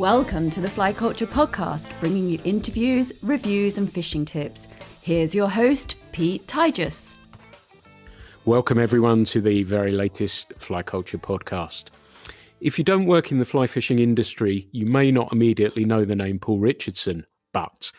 Welcome to the Fly Culture Podcast, bringing you interviews, reviews and fishing tips. Here's your host, Pete Tigers. Welcome everyone to the very latest Fly Culture Podcast. If you don't work in the fly fishing industry, you may not immediately know the name Paul Richardson, but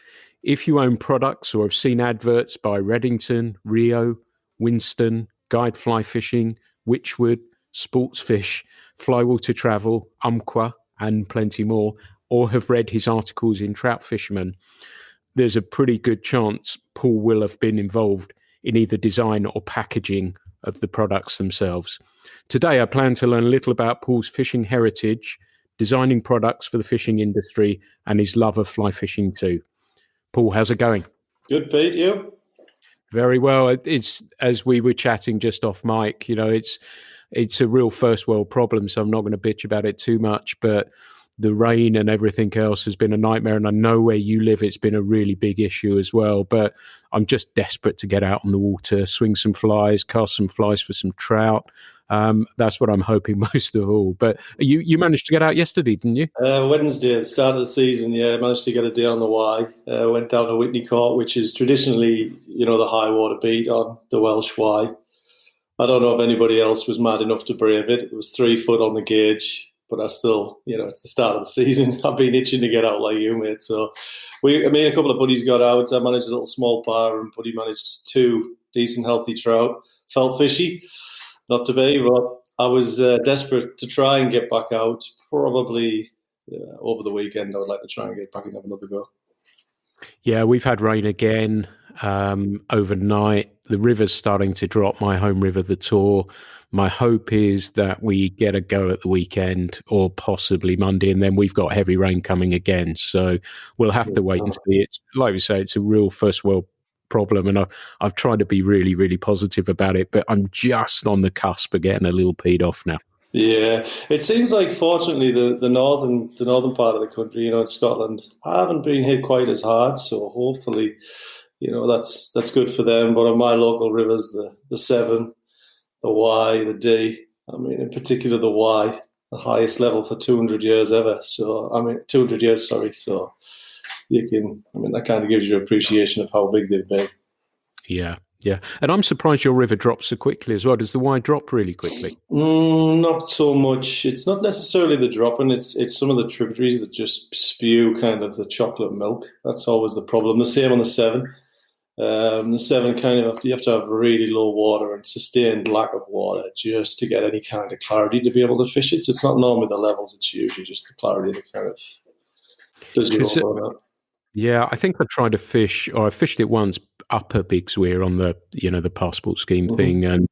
if you own products or have seen adverts by Redington, Rio, Winston, Guide Fly Fishing, Wychwood, Sportfish, Flywater Travel, Umpqua, and plenty more, or have read his articles in Trout Fisherman, there's a pretty good chance Paul will have been involved in either design or packaging of the products themselves. Today, I plan to learn a little about Paul's fishing heritage, designing products for the fishing industry, and his love of fly fishing too. Paul, how's it going? Good, Pete. You? Very well. It's, as we were chatting just off mic, it's a real first world problem, so I'm not going to bitch about it too much, but the rain and everything else has been a nightmare, and I know where you live it's been a really big issue as well, but I'm just desperate to get out on the water, swing some flies, cast some flies for some trout. That's what I'm hoping most of all. But you managed to get out yesterday, didn't you? Wednesday at the start of the season, I managed to get a day on the Wye. Went down to Whitney Court, which is traditionally, the high water beat on the Welsh Wye. I don't know if anybody else was mad enough to brave it. It was 3 foot on the gauge, but I still, it's the start of the season. I've been itching to get out like you, mate. So a couple of buddies got out. I managed a little small par, and Buddy managed 2 decent, healthy trout. Felt fishy, not to be, but I was desperate to try and get back out. Probably over the weekend, I would like to try and get back and have another go. Yeah, we've had rain again overnight. The river's starting to drop, my home river, the Tor. My hope is that we get a go at the weekend or possibly Monday, and then we've got heavy rain coming again. So we'll have to wait and see. It's like we say, it's a real first world problem, and I've tried to be really, really positive about it, but I'm just on the cusp of getting a little peed off now. Yeah, it seems like fortunately the northern part of the country, in Scotland, haven't been hit quite as hard. So hopefully, that's good for them. But on my local rivers, the Severn, the Wye, the Dee, in particular the Wye, the highest level for 200 years ever. So 200 years, sorry. So you can, that kind of gives you an appreciation of how big they've been. Yeah. Yeah, and I'm surprised your river drops so quickly as well. Does the Wye drop really quickly? Not so much. It's not necessarily the dropping. It's some of the tributaries that just spew kind of the chocolate milk. That's always the problem. The same on the Severn. The Severn you have to have really low water and sustained lack of water just to get any kind of clarity to be able to fish it. So it's not normally the levels. It's usually just the clarity that kind of does you over that. Yeah, I think I tried to fish, or I fished it once, upper Big Swear on the, the passport scheme thing, and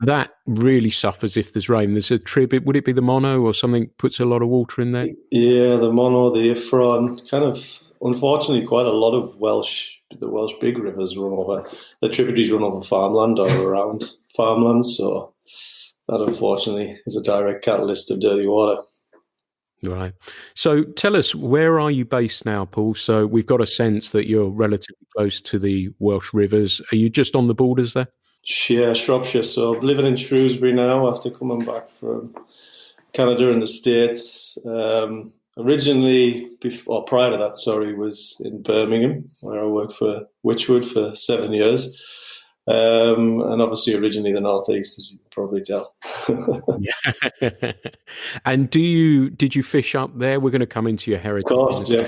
that really suffers if there's rain. There's a trib, would it be the mono or something, puts a lot of water in there? Yeah, the mono, the Ifron, kind of, unfortunately, quite a lot of the Welsh big rivers run over, the tributaries run over farmland or around farmland, so that unfortunately is a direct catalyst of dirty water. Right. So tell us, where are you based now, Paul? So we've got a sense that you're relatively close to the Welsh rivers. Are you just on the borders there? Yeah, Shropshire. So I'm living in Shrewsbury now after coming back from Canada and the States. Originally, prior to that, was in Birmingham, where I worked for Wychwood for 7 years. And obviously originally the Northeast, as you can probably tell. Yeah. And did you fish up there? We're going to come into your heritage. Of course, yeah.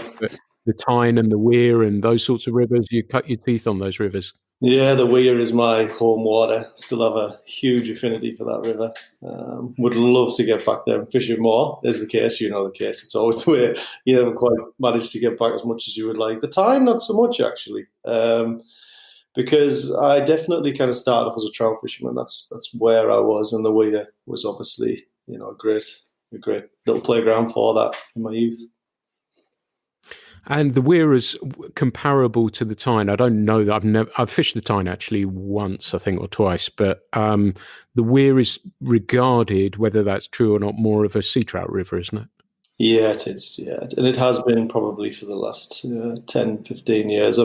The Tyne and the Wear and those sorts of rivers, you cut your teeth on those rivers. Yeah, the Wear is my home water. Still have a huge affinity for that river. Would love to get back there and fish it more. There's the case, the case. It's always the way. You never quite manage to get back as much as you would like. The Tyne, not so much, actually. Because I definitely kind of started off as a trout fisherman. That's where I was, and the Weir was obviously, a great little playground for that in my youth. And the Weir is comparable to the Tyne. I don't know that I've fished the Tyne actually once, I think, or twice, but the Weir is regarded, whether that's true or not, more of a sea trout river, isn't it? Yeah, it is. Yeah, and it has been probably for the last 10, 15 years.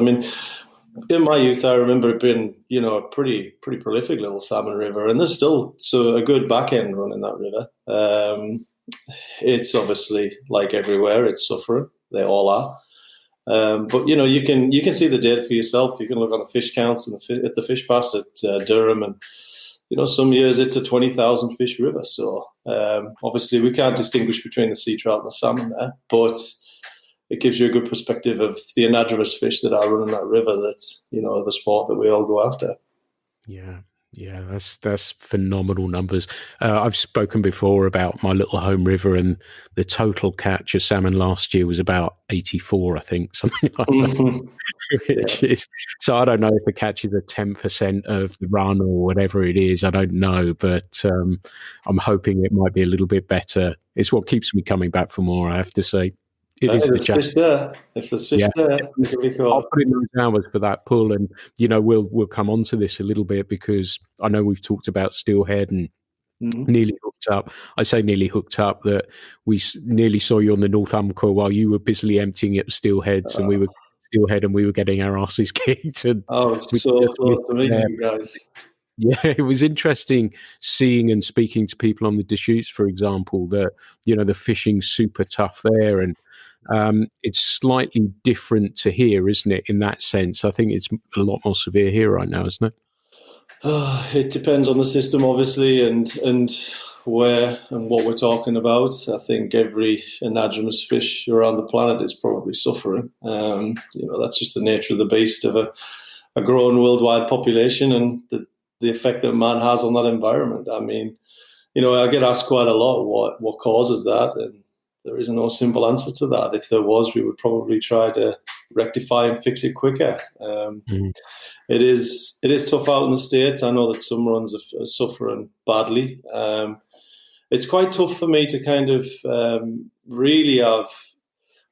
In my youth, I remember it being, a pretty prolific little salmon river, and there's still a good back end run in that river. It's obviously like everywhere, it's suffering. They all are. But you can see the data for yourself. You can look on the fish counts and at the fish pass at Durham, and some years it's a 20,000 fish river. So obviously we can't distinguish between the sea trout and the salmon there, but it gives you a good perspective of the anadromous fish that are running that river. That's the sport that we all go after. Yeah, that's phenomenal numbers. I've spoken before about my little home river, and the total catch of salmon last year was about 84, I think, something like that. So I don't know if the catches are 10% of the run or whatever it is. I don't know, but I'm hoping it might be a little bit better. It's what keeps me coming back for more, I have to say. If there's fish there, you can be caught. I'll put in those hours for that pull, and we'll come on to this a little bit, because I know we've talked about steelhead and nearly hooked up. I say nearly hooked up, that we nearly saw you on the North Umpqua while you were busily emptying it steelheads, and we were steelhead, and we were getting our asses kicked. And it's so close to meeting you guys. Yeah, it was interesting seeing and speaking to people on the Deschutes, for example, that, the fishing's super tough there. And it's slightly different to here, isn't it, in that sense? I think it's a lot more severe here right now, isn't it? It depends on the system, obviously, and where and what we're talking about. I think every anadromous fish around the planet is probably suffering. That's just the nature of the beast of a growing worldwide population, and the effect that man has on that environment. I mean, I get asked quite a lot what causes that, and there is no simple answer to that. If there was, we would probably try to rectify and fix it quicker. It is tough out in the States. I know that some runs are suffering badly. It's quite tough for me to kind of really have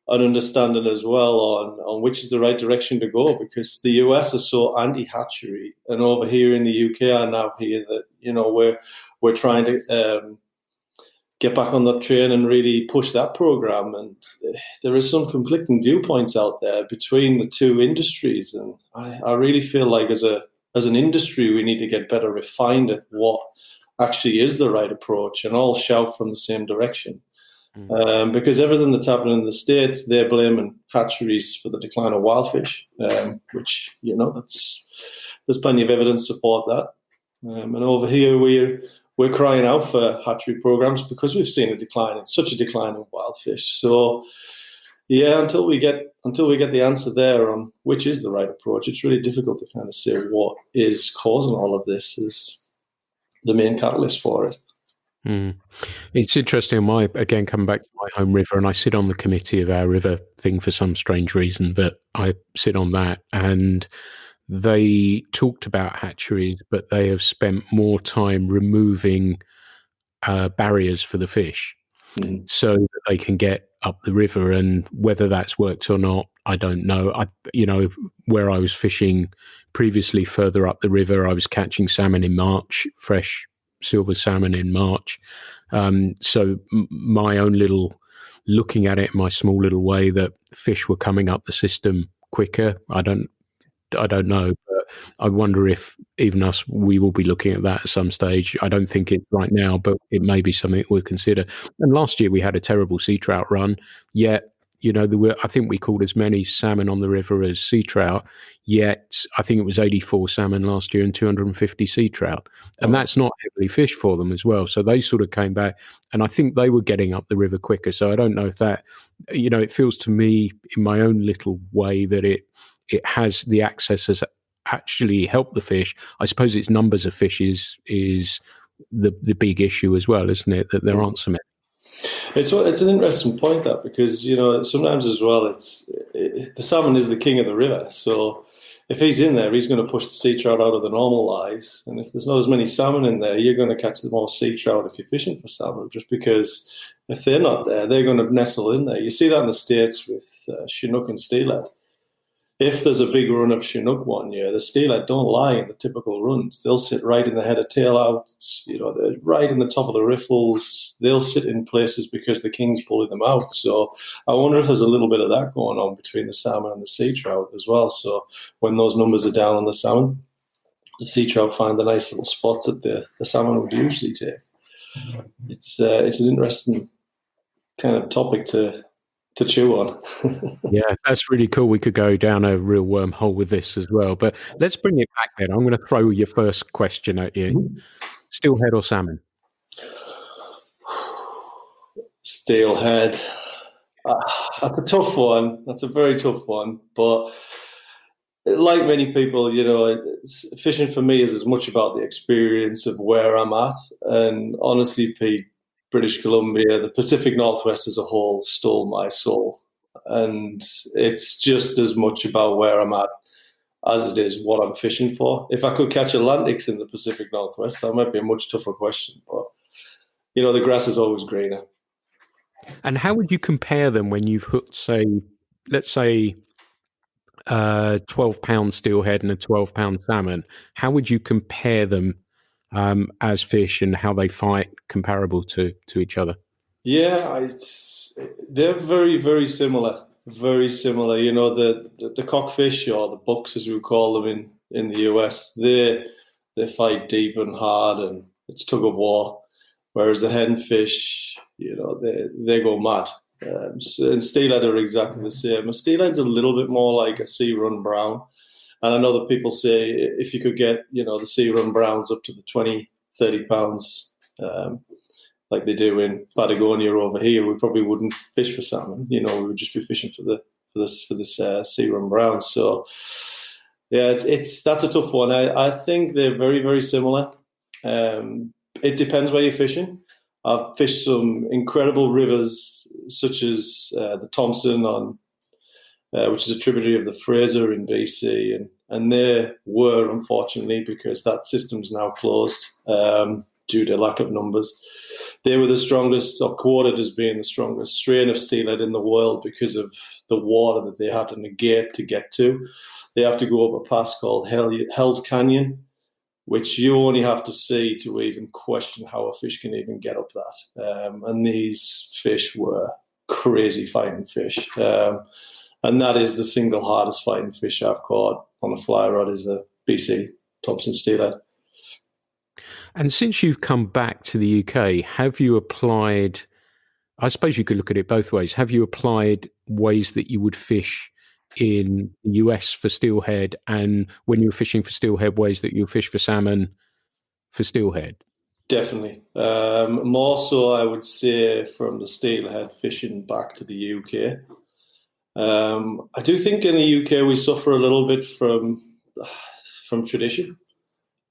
an understanding as well on which is the right direction to go, because the US are so anti-hatchery, and over here in the UK I now hear that we're trying to get back on that train and really push that program. And there is some conflicting viewpoints out there between the two industries, and I really feel like as an industry we need to get better refined at what actually is the right approach, and all shout from the same direction. Because everything that's happening in the States, they're blaming hatcheries for the decline of wild fish, which, there's plenty of evidence to support that. And over here, we're crying out for hatchery programs because we've seen such a decline in wild fish. So, until we get the answer there on which is the right approach, it's really difficult to kind of say what is causing all of this is the main catalyst for it. It's interesting. Again, coming back to my home river, and I sit on the committee of our river thing for some strange reason, but I sit on that, and they talked about hatcheries, but they have spent more time removing barriers for the fish so that they can get up the river. And whether that's worked or not, I don't know. Where I was fishing previously further up the river, I was catching salmon in March, fresh silver salmon in March. So my own little looking at it in my small little way, that fish were coming up the system quicker. I don't know, but I wonder if even us, we will be looking at that at some stage. I don't think it's right now, but it may be something we'll consider. And last year we had a terrible sea trout run, yet, I think we caught as many salmon on the river as sea trout, yet I think it was 84 salmon last year and 250 sea trout. And that's not heavily fished for them as well. So they sort of came back, and I think they were getting up the river quicker. So I don't know if that, it feels to me in my own little way that it has, the access has actually helped the fish. I suppose its numbers of fish is the big issue as well, isn't it? That there aren't so many. It's an interesting point, that, because sometimes as well the salmon is the king of the river. So if he's in there, he's going to push the sea trout out of the normal lies. And if there's not as many salmon in there, you're going to catch the more sea trout if you're fishing for salmon, just because if they're not there, they're going to nestle in there. You see that in the States with Chinook and steelhead. If there's a big run of Chinook one year, the steelhead don't lie in the typical runs. They'll sit right in the head of tail outs, they're right in the top of the riffles. They'll sit in places because the king's pulling them out. So I wonder if there's a little bit of that going on between the salmon and the sea trout as well. So when those numbers are down on the salmon, the sea trout find the nice little spots that the salmon would usually take. It's an interesting kind of topic to chew on. Yeah, that's really cool. We could go down a real wormhole with this as well. But let's bring it back then. I'm going to throw your first question at you. Steelhead or salmon? Steelhead. That's a tough one. That's a very tough one. But like many people, fishing for me is as much about the experience of where I'm at. And honestly, Pete, British Columbia, the Pacific Northwest as a whole stole my soul. And it's just as much about where I'm at as it is what I'm fishing for. If I could catch Atlantics in the Pacific Northwest, that might be a much tougher question. But, the grass is always greener. And how would you compare them when you've hooked, let's say, 12-pound steelhead and a 12-pound salmon? How would you compare them as fish and how they fight comparable to each other? Yeah, they're very, very similar. Very similar. The cockfish, or the bucks as we call them in the US, they fight deep and hard, and it's tug of war. Whereas the henfish, they go mad. And steelhead are exactly the same. A steelhead's a little bit more like a sea run brown. And I know that people say if you could get, the sea run browns up to the 20, 30 pounds, like they do in Patagonia over here, we probably wouldn't fish for salmon. We would just be fishing for this sea run brown. So yeah, that's a tough one. I think they're very, very similar. It depends where you're fishing. I've fished some incredible rivers, such as the Thompson which is a tributary of the Fraser in BC, and they were, unfortunately, because that system's now closed due to lack of numbers. They were the strongest, or quoted as being the strongest strain of steelhead in the world because of the water that they had to negate to get to. They have to go up a pass called Hell's Canyon, which you only have to see to even question how a fish can even get up that. And these fish were crazy fighting fish. And that is the single hardest fighting fish I've caught on a fly rod, is a BC Thompson steelhead. And since you've come back to the UK, have you applied, I suppose you could look at it both ways, have you applied ways that you would fish in the US for steelhead, and when you were fishing for steelhead, ways that you fish for salmon for steelhead? Definitely. More so, I would say, from the steelhead fishing back to the UK. I do think in the UK we suffer a little bit from tradition,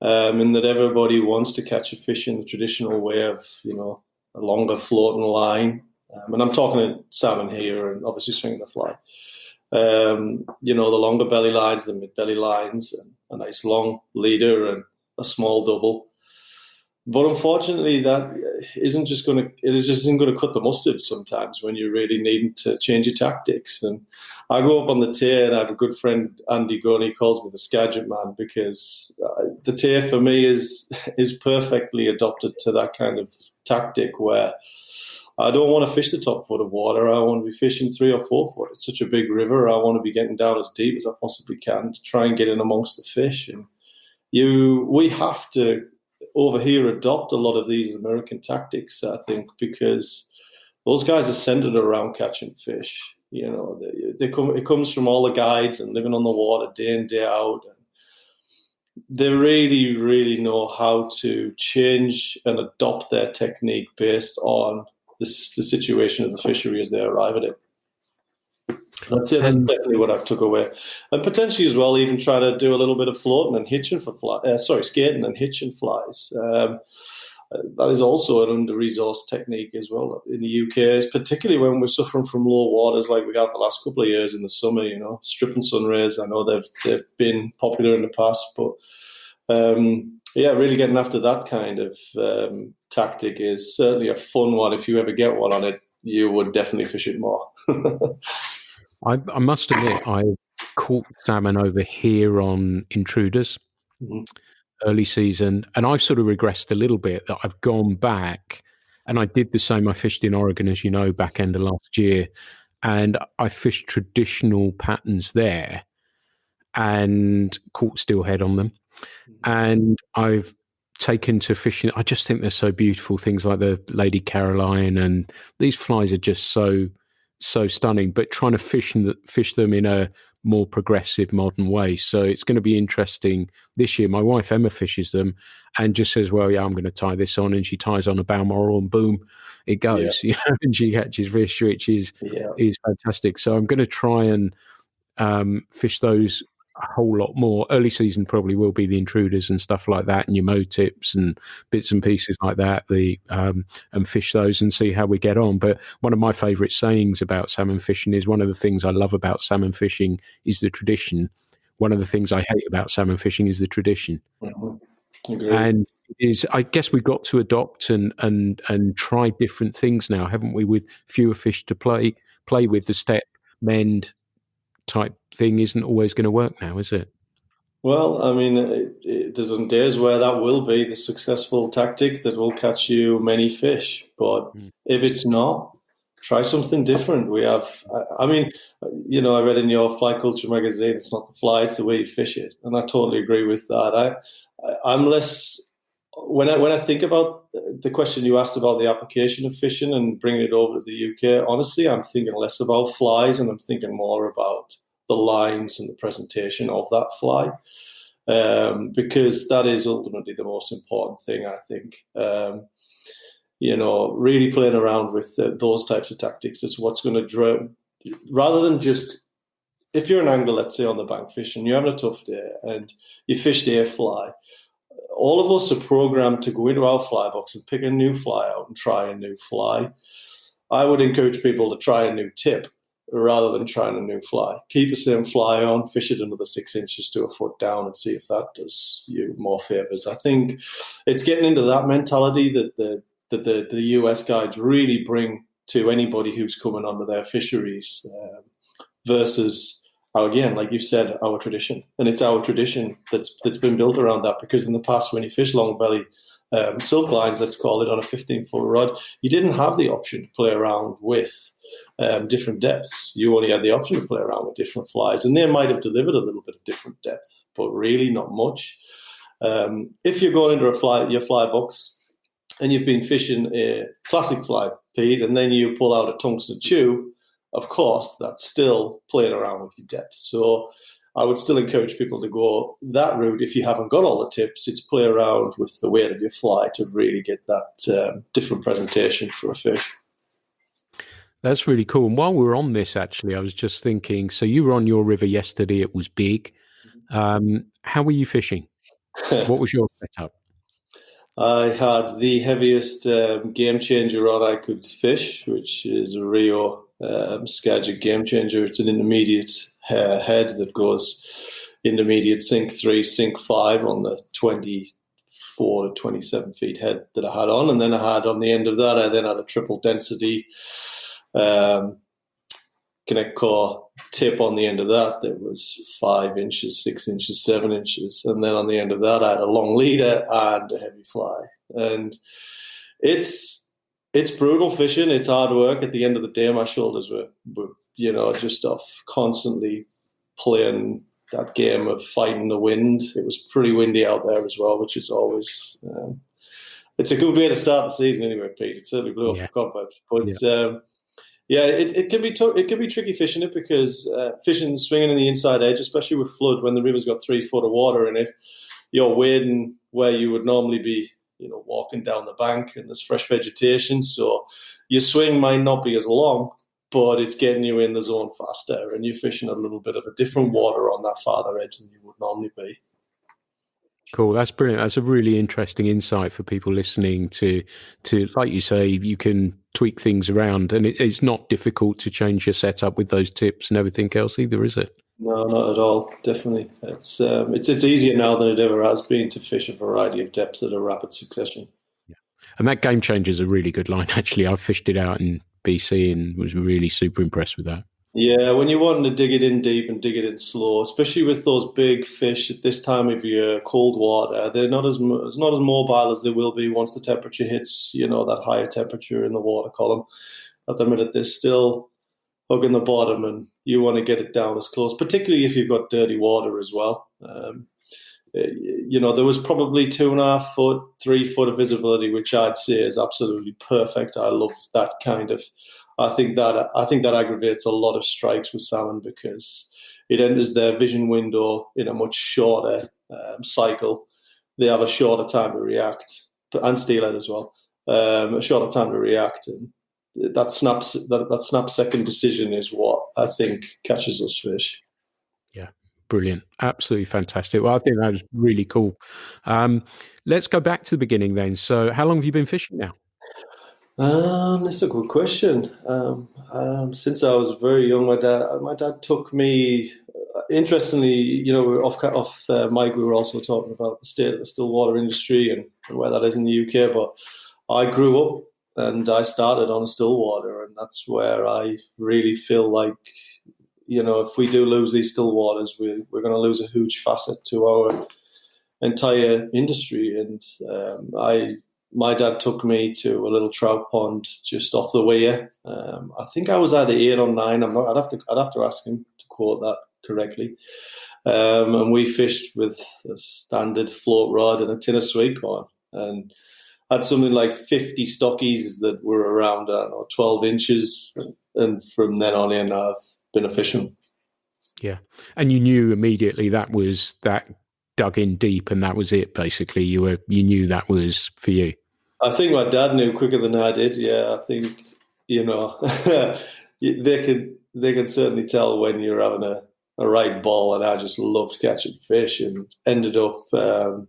in that everybody wants to catch a fish in the traditional way of, a longer floating line. And I'm talking salmon here, and obviously swinging the fly. The longer belly lines, the mid belly lines, and a nice long leader and a small double. But unfortunately, that isn't just going to cut the mustard sometimes when you're really needing to change your tactics. And I go up on the tear, and I have a good friend, Andy Gunn. He calls me the Skagit man, because the tear for me is perfectly adopted to that kind of tactic where I don't want to fish the top foot of water. I want to be fishing 3 or 4 foot. It's such a big river. I want to be getting down as deep as I possibly can to try and get in amongst the fish. And we have to over here adopt a lot of these American tactics, I think, because those guys are centered around catching fish. It comes from all the guides and living on the water day in, day out. They really, really know how to change and adopt their technique based on the situation of the fishery as they arrive at it. That's it. That's definitely what I took away, and potentially as well, even try to do a little bit of floating and hitching for skating and hitching flies. That is also an under-resourced technique as well in the UK, particularly when we're suffering from low waters like we have the last couple of years in the summer. Strip and sun rays. I know they've been popular in the past, but really getting after that kind of tactic is certainly a fun one. If you ever get one on it, you would definitely fish it more. I must admit, I caught salmon over here on intruders early season, and I've sort of regressed a little bit. That I've gone back, and I did the same. I fished in Oregon, as you know, back end of last year, and I fished traditional patterns there and caught steelhead on them. And I've taken to fishing. I just think they're so beautiful. Things like the Lady Caroline, and these flies are just so stunning. But trying to fish them in a more progressive, modern way. So it's going to be interesting this year. My wife Emma fishes them, and just says, "Well, yeah, I'm going to tie this on," and she ties on a Bauer, and boom, it goes. Yeah. And she catches fish, which is fantastic. So I'm going to try and fish those a whole lot more. Early season probably will be the intruders and stuff like that, and your mow tips and bits and pieces like that. And fish those and see how we get on. But one of my favourite sayings about salmon fishing is, one of the things I love about salmon fishing is the tradition. One of the things I hate about salmon fishing is the tradition. Mm-hmm. And I guess we've got to adopt and try different things now, haven't we? With fewer fish to play with, the step, mend type thing isn't always going to work now, is it? Well, I mean, there's some days where that will be the successful tactic that will catch you many fish. But if it's not, try something different. We have, I mean, I read in your Fly Culture magazine, it's not the fly, it's the way you fish it. And I totally agree with that. I'm less, when I think about the question you asked about the application of fishing and bringing it over to the UK, honestly, I'm thinking less about flies and I'm thinking more about the lines and the presentation of that fly, because that is ultimately the most important thing, I think. Really playing around with those types of tactics is what's going to drive, rather than just, if you're an angler, let's say on the bank fishing, you're having a tough day and you fished a fly, all of us are programmed to go into our fly box and pick a new fly out and try a new fly. I would encourage people to try a new tip rather than trying a new fly. Keep the same fly on, fish it another 6 inches to a foot down and see if that does you more favours. I think it's getting into that mentality that the US guides really bring to anybody who's coming onto their fisheries, versus, again, like you said, our tradition. And it's our tradition that's been built around that, because in the past, when you fish long belly silk lines, let's call it, on a 15-foot rod, you didn't have the option to play around with different depths. You only had the option to play around with different flies, and they might have delivered a little bit of different depth, but really not much. If you're going into your fly box and you've been fishing a classic fly, Pete, and then you pull out a tungsten tube, of course, that's still playing around with your depth. So I would still encourage people to go that route. If you haven't got all the tips, it's play around with the weight of your fly to really get that different presentation for a fish. That's really cool. And while we're on this, actually, I was just thinking, so you were on your river yesterday. It was big. How were you fishing? What was your setup? I had the heaviest game changer rod I could fish, which is a Rio Skagit game changer. It's an intermediate head that goes intermediate sink 3, sink 5 on the 24 to 27 feet head that I had on. And then I had on the end of that, I then had a triple density connect core tip on the end of that was 5 inches, 6 inches, 7 inches. And then on the end of that, I had a long leader and a heavy fly. And it's brutal fishing. It's hard work. At the end of the day, my shoulders were just off constantly playing that game of fighting the wind. It was pretty windy out there as well, which is always it's a good way to start the season anyway, Pete. It certainly blew off the cobwebs. But it can be it can be tricky fishing it, because fishing swinging in the inside edge, especially with flood, when the river's got 3 foot of water in it, you're wading where you would normally be, walking down the bank, and there's fresh vegetation. So your swing might not be as long, but it's getting you in the zone faster, and you're fishing a little bit of a different water on that farther edge than you would normally be. Cool. That's brilliant. That's a really interesting insight for people listening to, like you say, you can tweak things around, and it's not difficult to change your setup with those tips and everything else either, is it? No, not at all. Definitely. It's easier now than it ever has been to fish a variety of depths at a rapid succession. Yeah. And that game changer is a really good line, actually. I fished it out in BC and was really super impressed with that. Yeah, when you're wanting to dig it in deep and dig it in slow, especially with those big fish at this time of year, cold water, they're not as mobile as they will be once the temperature hits, that higher temperature in the water column. At the minute, they're still hugging the bottom, and you want to get it down as close, particularly if you've got dirty water as well. there was probably 2.5 foot, 3 foot of visibility, which I'd say is absolutely perfect. I love that kind of. I think that aggravates a lot of strikes with salmon because it enters their vision window in a much shorter cycle. They have a shorter time to react, and steelhead as well. A shorter time to react, and that snap-second decision is what I think catches us fish. Yeah, brilliant, absolutely fantastic. Well, I think that was really cool. Let's go back to the beginning then. So, how long have you been fishing now? That's a good question. Since I was very young, my dad took me. Interestingly, off mic, we were also talking about the state of the still water industry and where that is in the UK. But I grew up and I started on still water, and that's where I really feel like, if we do lose these still waters, we're going to lose a huge facet to our entire industry. And my dad took me to a little trout pond just off the weir. I think I was either 8 or 9. I'd have to ask him to quote that correctly. And we fished with a standard float rod and a tin of sweet corn, and had something like 50 stockies that were around 12 inches. And from then on in, I've been a fisherman. Yeah, and you knew immediately that dug in deep, and that was it. Basically, you knew that was for you. I think my dad knew quicker than I did. Yeah, I think they can certainly tell when you're having a right ball, and I just loved catching fish, and ended up from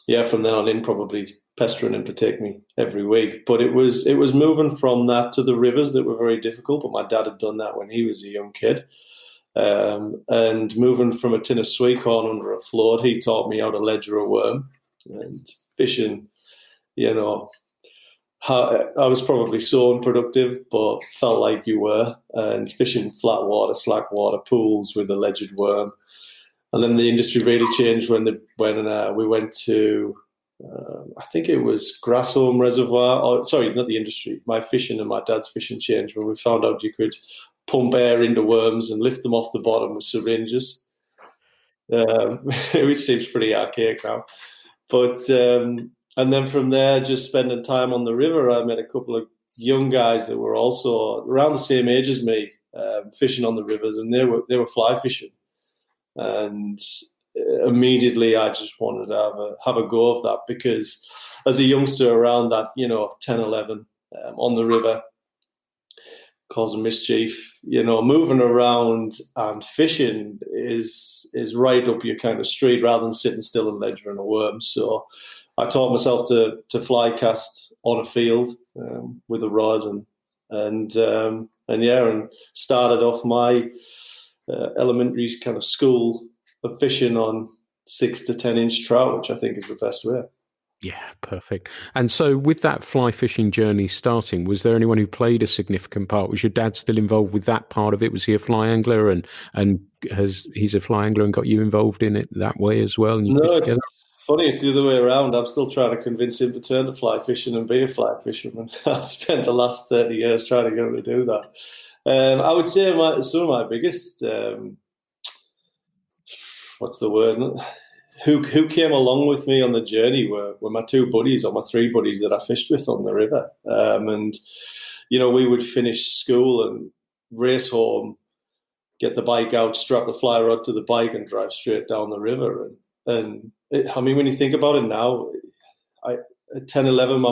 then on in probably pestering him to take me every week. But it was moving from that to the rivers that were very difficult. But my dad had done that when he was a young kid. And moving from a tin of sweet corn under a float, he taught me how to ledger a worm. And fishing, I was probably so unproductive, but felt like you were. And fishing flat water, slack water pools with a ledgered worm. And then the industry really changed when we went to, I think it was Grasshome Reservoir. Oh, sorry, not the industry. My fishing and my dad's fishing changed when we found out you could pump air into worms and lift them off the bottom with syringes, which seems pretty archaic now. But and then from there, just spending time on the river, I met a couple of young guys that were also around the same age as me, fishing on the rivers, and they were fly fishing. And immediately, I just wanted to have a go of that, because as a youngster around that, 10, 11, on the river, causing mischief, moving around and fishing is right up your kind of street, rather than sitting still and ledgering a worm. So I taught myself to fly cast on a field with a rod, and started off my elementary kind of school of fishing on 6 to 10 inch trout, which I think is the best way. Yeah, perfect. And so with that fly fishing journey starting, was there anyone who played a significant part? Was your dad still involved with that part of it? Was he a fly angler, and he's a fly angler and got you involved in it that way as well? And no, it's funny. It's the other way around. I'm still trying to convince him to turn to fly fishing and be a fly fisherman. I've spent the last 30 years trying to get him to do that. I would say some of my biggest, what's the word? Who came along with me on the journey were my 2 buddies, or my 3 buddies that I fished with on the river. And we would finish school and race home, get the bike out, strap the fly rod to the bike, and drive straight down the river. And when you think about it now, at 10, 11,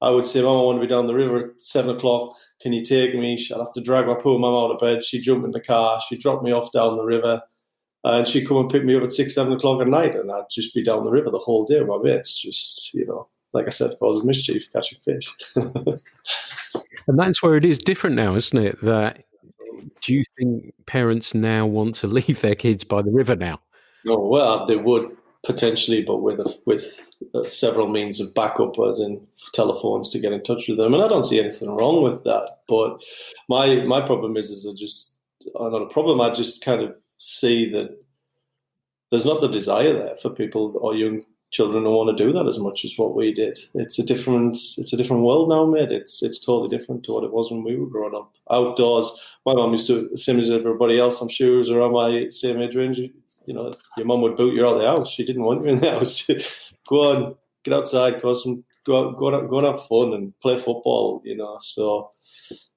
I would say, Mum, I want to be down the river at 7 o'clock. Can you take me? I'd have to drag my poor mum out of bed. She'd jump in the car. She'd drop me off down the river. And she'd come and pick me up at 6, 7 o'clock at night, and I'd just be down the river the whole day with my mates, just, like I said, causing mischief, catching fish. And that's where it is different now, isn't it? That, do you think parents now want to leave their kids by the river now? No, well, they would potentially, but with several means of backup, as in telephones to get in touch with them. And I don't see anything wrong with that. But my problem is not a problem. I just kind of see that there's not the desire there for people or young children to want to do that as much as what we did. It's a different world now, mate. It's totally different to what it was when we were growing up. Outdoors, my mum used to, same as everybody else, I'm sure, was around my same age range your mum would boot you out of the house. She didn't want you in the house. Go on, get outside, go and have fun and play football, So,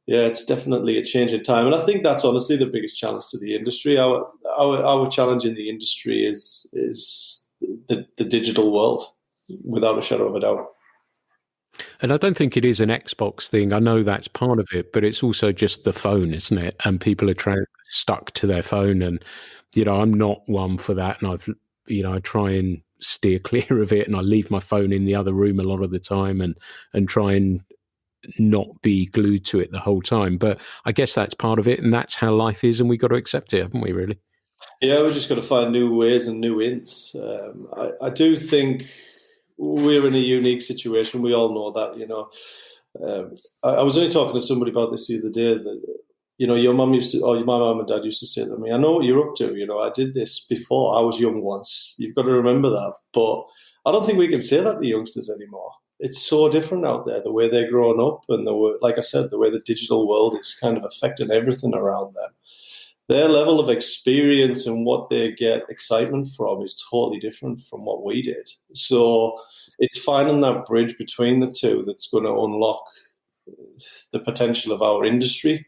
yeah, it's definitely a change in time. And I think that's honestly the biggest challenge to the industry. Our challenge in the industry is the digital world, without a shadow of a doubt. And I don't think it is an Xbox thing. I know that's part of it, but it's also just the phone, isn't it? And people are stuck to their phone. And, I'm not one for that. And I try and steer clear of it. And I leave my phone in the other room a lot of the time and try and not be glued to it the whole time. But I guess that's part of it. And that's how life is. And we've got to accept it, haven't we, really? Yeah, we're just got to find new ways and new ins. I do think we're in a unique situation. We all know that, I was only talking to somebody about this the other day that, your mum my mum and dad used to say to me, I know what you're up to. I did this before. I was young once. You've got to remember that. But I don't think we can say that to youngsters anymore. It's so different out there, the way they're growing up and like I said, the way the digital world is kind of affecting everything around them. Their level of experience and what they get excitement from is totally different from what we did. So it's finding that bridge between the two that's going to unlock the potential of our industry.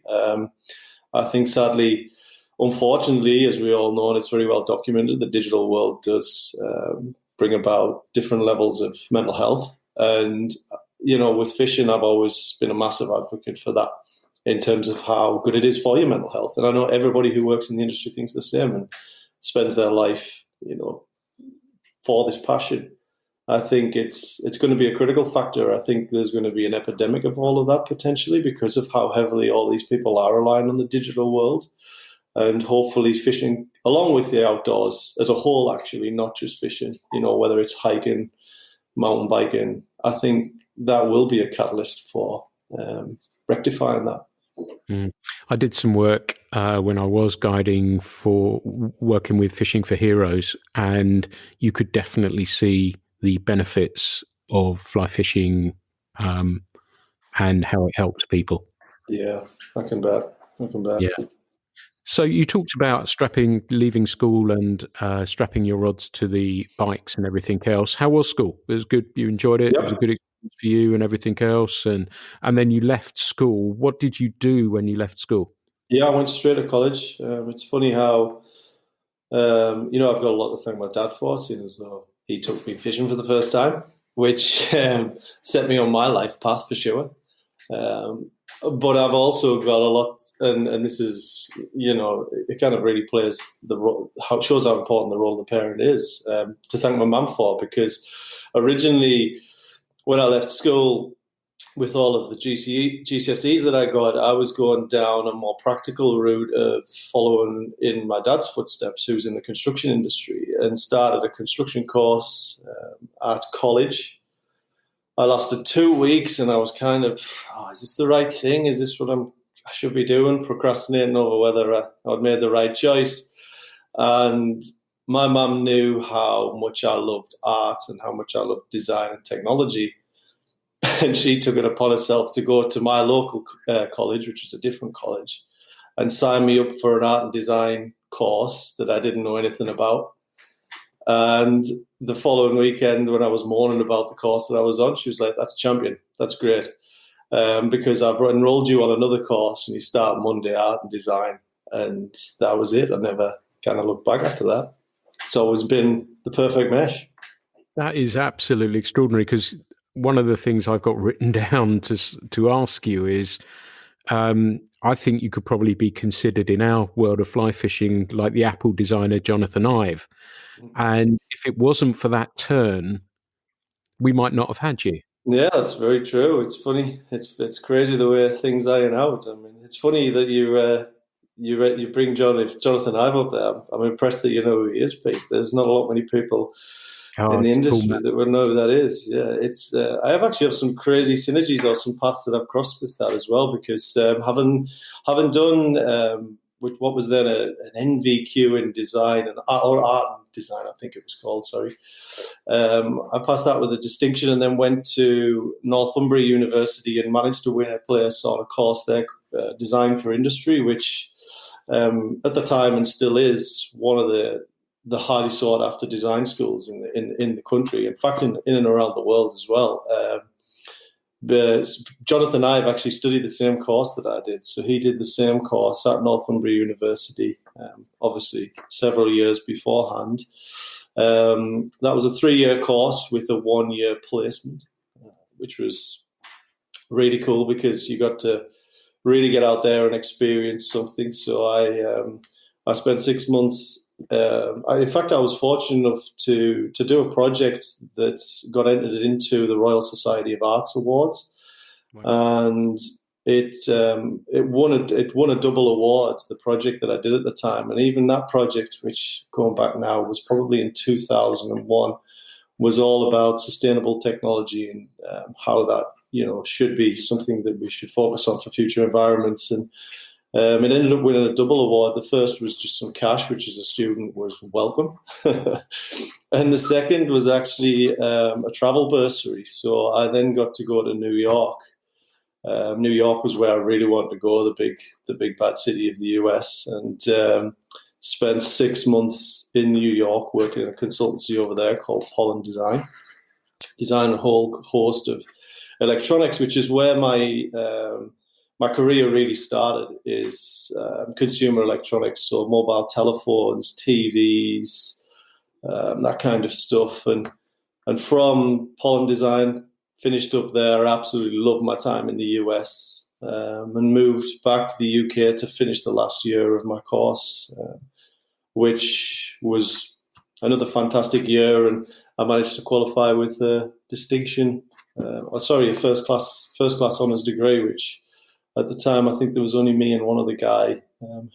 I think, sadly, unfortunately, as we all know, and it's very well documented, the digital world does bring about different levels of mental health. And, with fishing, I've always been a massive advocate for that, in terms of how good it is for your mental health. And I know everybody who works in the industry thinks the same and spends their life, for this passion. I think it's going to be a critical factor. I think there's going to be an epidemic of all of that potentially because of how heavily all these people are relying on the digital world. And hopefully fishing, along with the outdoors as a whole, actually, not just fishing, whether it's hiking, mountain biking, I think that will be a catalyst for rectifying that. I did some work when I was guiding for working with Fishing for Heroes, and you could definitely see the benefits of fly fishing and how it helps people. Yeah, I can bet. Yeah. So you talked about leaving school and strapping your rods to the bikes and everything else. How was school? It was good. You enjoyed it. Yep. It was a good experience for you and everything else. And then you left school. What did you do when you left school? Yeah, I went straight to college. It's funny how, I've got a lot to thank my dad for, seeing as though he took me fishing for the first time, which set me on my life path for sure. But I've also got a lot, and this is, it kind of really plays the role, how it shows how important the role of the parent is, to thank my mum for, because originally when I left school with all of the GCSEs that I got, I was going down a more practical route of following in my dad's footsteps, who's in the construction industry, and started a construction course at college. I lasted 2 weeks and I was kind of, is this the right thing? Is this what I should be doing? Procrastinating over whether I'd made the right choice. And my mum knew how much I loved art and how much I loved design and technology. And she took it upon herself to go to my local college, which was a different college, and sign me up for an art and design course that I didn't know anything about. And the following weekend, when I was moaning about the course that I was on, she was like, "That's champion. That's great. Because I've enrolled you on another course and you start Monday, art and design." And that was it. I never kind of looked back after that. It's always been the perfect mesh. That is absolutely extraordinary, because one of the things I've got written down to ask you is, I think you could probably be considered in our world of fly fishing like the Apple designer Jonathan Ive. And if it wasn't for that turn, we might not have had you. Yeah, that's very true. It's funny. It's crazy the way things iron out. I mean, it's funny that you bring Jonathan Ive up there. I'm impressed that you know who he is, Pete. There's not a lot many people in the industry that would know who that is. Yeah, it's. I have some crazy synergies or some paths that I've crossed with that as well, because having done what was then an NVQ in design or art and design, I think it was called. Sorry, I passed that with a distinction, and then went to Northumbria University and managed to win a place on a course there, Design for Industry, which at the time and still is one of the the highly sought after design schools in the country. In fact, in and around the world as well. But Jonathan and I have actually studied the same course that I did. So he did the same course at Northumbria University, obviously several years beforehand. That was a 3-year course with a 1-year placement, which was really cool because you got to really get out there and experience something. So I spent 6 months. In fact, I was fortunate enough to do a project that got entered into the Royal Society of Arts Awards, and it won a double award. The project that I did at the time, and even that project, which going back now was probably in 2001, was all about sustainable technology and how that should be something that we should focus on for future environments. And it ended up winning a double award. The first was just some cash, which as a student was welcome. And the second was actually a travel bursary. So I then got to go to New York. New York was where I really wanted to go, the big bad city of the US, and spent 6 months in New York working in a consultancy over there called Pollen Design. Design a whole host of electronics, which is where my career really started, is consumer electronics, so mobile telephones, TVs, that kind of stuff. And from Pollen Design, finished up there, absolutely loved my time in the US, and moved back to the UK to finish the last year of my course, which was another fantastic year. And I managed to qualify with a distinction, a first class honours degree, which at the time, I think there was only me and one other guy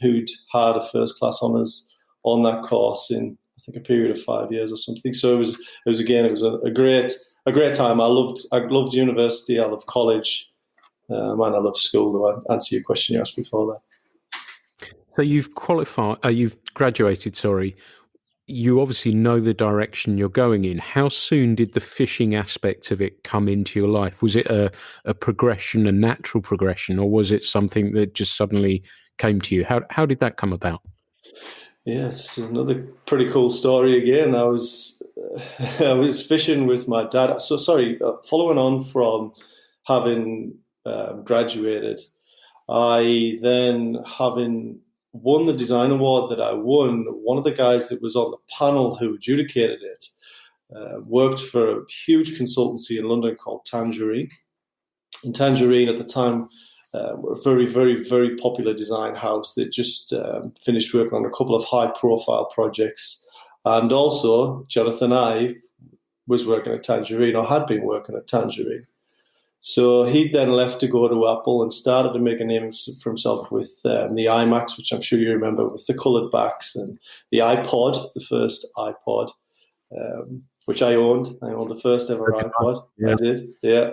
who'd had a first class honours on that course in, I think, a period of 5 years or something. So it was a great time. I loved university. I loved college, and I loved school. To answer your question you asked before that. So you've graduated. Sorry. You obviously know the direction you're going in. How soon did the fishing aspect of it come into your life? Was it a progression, a natural progression, or was it something that just suddenly came to you? How did that come about? Yes, another pretty cool story again. I was fishing with my dad. So sorry, following on from having graduated, I then, having won the design award that I won, one of the guys that was on the panel who adjudicated it worked for a huge consultancy in London called Tangerine. And Tangerine at the time were a very, very, very popular design house that just finished working on a couple of high-profile projects. And also, Jonathan and I was working at Tangerine, or had been working at Tangerine. So he then left to go to Apple and started to make a name for himself with the iMacs, which I'm sure you remember, with the coloured backs, and the iPod, the first iPod, which I owned. I owned the first ever iPod. Yeah. I did, yeah.